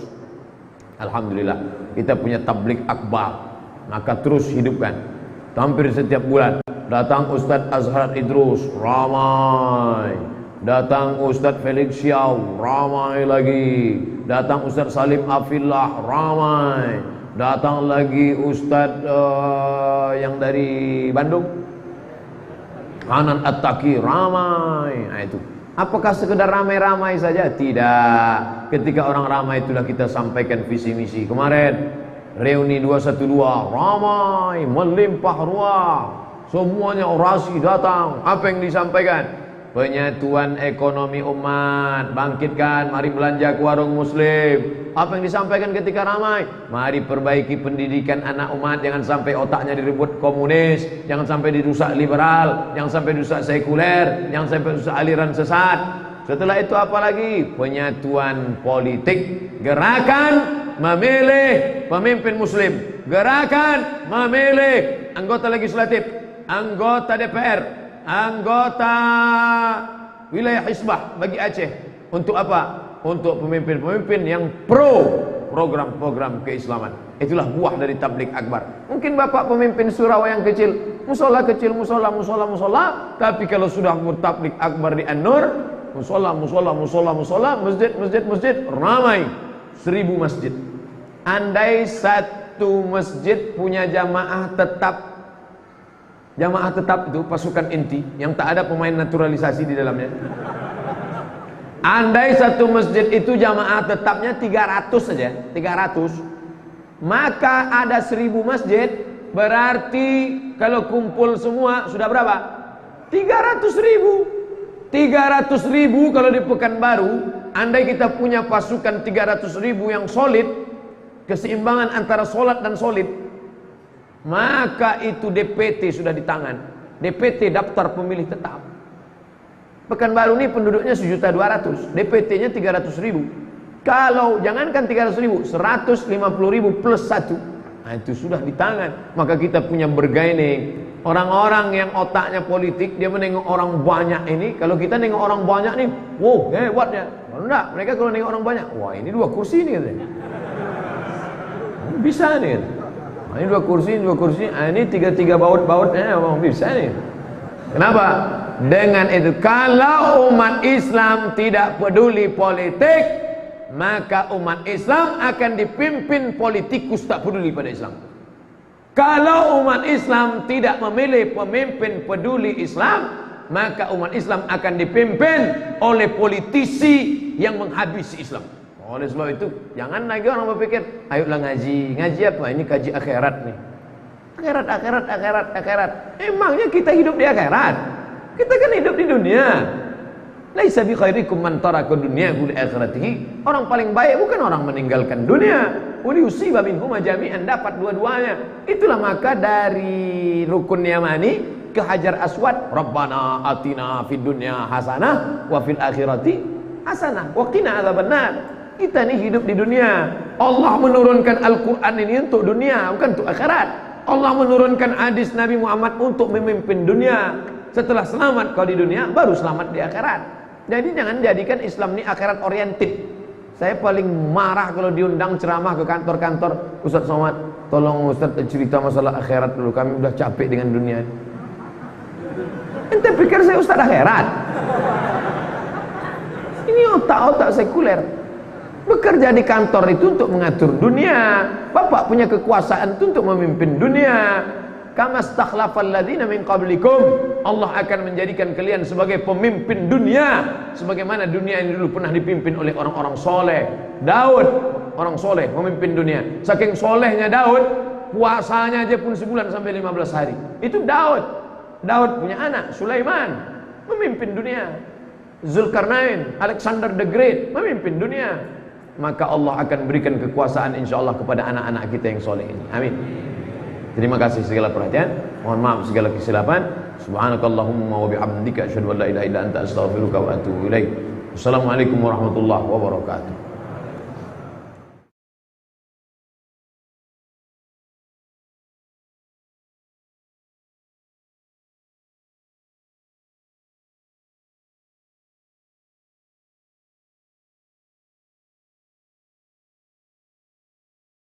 Alhamdulillah kita punya tablik akbar, maka terus hidupkan. Hampir setiap bulan datang Ustadz Azhar Idrus, ramai. Datang Ustadz Felix Xiao, ramai lagi. Datang Ustadz Salim Afillah, ramai. Datang lagi Ustadz yang dari Bandung, Hanan At-Taki, ramai. Nah itu. Apakah sekedar ramai-ramai saja? Tidak. Ketika orang ramai itulah kita sampaikan visi misi. Kemarin reuni 212, ramai, melimpah ruah. Semuanya orasi datang. Apa yang disampaikan? Penyatuan ekonomi umat, bangkitkan, mari belanja ke warung muslim. Apa yang disampaikan ketika ramai? Mari perbaiki pendidikan anak umat, jangan sampai otaknya direbut komunis, jangan sampai dirusak liberal, jangan sampai dirusak sekuler, jangan sampai dirusak aliran sesat. Setelah itu apa lagi? Penyatuan politik, gerakan memilih pemimpin muslim, gerakan memilih anggota legislatif, anggota DPR, anggota wilayah Hisbah bagi Aceh. Untuk apa? Untuk pemimpin-pemimpin yang pro program-program keislaman. Itulah buah dari tablik akbar. Mungkin bapak pemimpin surau yang kecil, musola kecil, musola, tapi kalau sudah bertablik akbar di An-Nur, musola, masjid, ramai. 1000 masjid. Andai satu masjid punya jamaah tetap itu pasukan inti yang tak ada pemain naturalisasi di dalamnya. Andai satu masjid itu jamaah tetapnya 300 saja, 300, maka ada 1000 masjid, berarti kalau kumpul semua sudah berapa? 300.000. 300.000 kalau di Pekanbaru. Andai kita punya pasukan 300.000 yang solid, keseimbangan antara solat dan solid, maka itu DPT sudah di tangan. DPT, daftar pemilih tetap. Pekanbaru ini penduduknya 1.200.000, DPT-nya 300.000. Kalau jangankan 300.000, 150.000 plus 1, nah itu sudah di tangan. Maka kita punya bergaining. Orang-orang yang otaknya politik, dia menengok orang banyak ini. Kalau kita nengok orang banyak nih, wow hebatnya. Kalau enggak, mereka kalau nengok orang banyak, wah ini 2 kursi nih katanya. Bisa nih. Nah, ini 2 kursi, ini 3 baut-bautnya bisa nih. Kenapa? Dengan itu, kalau umat Islam tidak peduli politik, maka umat Islam akan dipimpin politikus tak peduli pada Islam. Kalau umat Islam tidak memilih pemimpin peduli Islam, maka umat Islam akan dipimpin oleh politisi yang menghabisi Islam. Oleh sebab itu, jangan lagi orang berpikir, ayolah ngaji. Ngaji apa? Ini kaji akhirat nih. Akhirat. Emangnya kita hidup di akhirat? Kita kan hidup di dunia. Laisa bi khairikum man taraka dunyahu li akhiratihi. Orang paling baik bukan orang meninggalkan dunia. Uli usiba minhum jami'an, dapat dua-duanya. Itulah maka dari rukun yamani ke Hajar Aswad, Rabbana atina fid dunya hasanah wa fil akhirati hasanah wa qina adzabannar. Kita ini hidup di dunia. Allah menurunkan Al-Quran ini untuk dunia, bukan untuk akhirat. Allah menurunkan hadis Nabi Muhammad untuk memimpin dunia. Setelah selamat kau di dunia, baru selamat di akhirat. Jadi jangan jadikan Islam ini akhirat oriented. Saya paling marah kalau diundang ceramah ke kantor-kantor. Ustaz Somad, tolong Ustaz cerita masalah akhirat dulu. Kami udah capek dengan dunia. Ente pikir saya ustaz akhirat? Ini otak-otak sekuler. Bekerja di kantor itu untuk mengatur dunia. Bapak punya kekuasaan itu untuk memimpin dunia. Kama stakhlafal ladzina min qablikum. Allah akan menjadikan kalian sebagai pemimpin dunia, sebagaimana dunia ini dulu pernah dipimpin oleh orang-orang soleh. Daud, orang soleh, memimpin dunia. Saking solehnya Daud, puasanya aja pun sebulan sampai 15 hari. Itu Daud. Daud punya anak Sulaiman, memimpin dunia. Zulkarnain, Alexander the Great, memimpin dunia. Maka Allah akan berikan kekuasaan insyaallah kepada anak-anak kita yang soleh ini. Amin. Terima kasih segala perhatian. Mohon maaf segala kesilapan. Subhanakallahumma wa bihamdika asyhadu an la ilaha illa anta astaghfiruka wa atubu ilaik. Wassalamualaikum warahmatullahi wabarakatuh.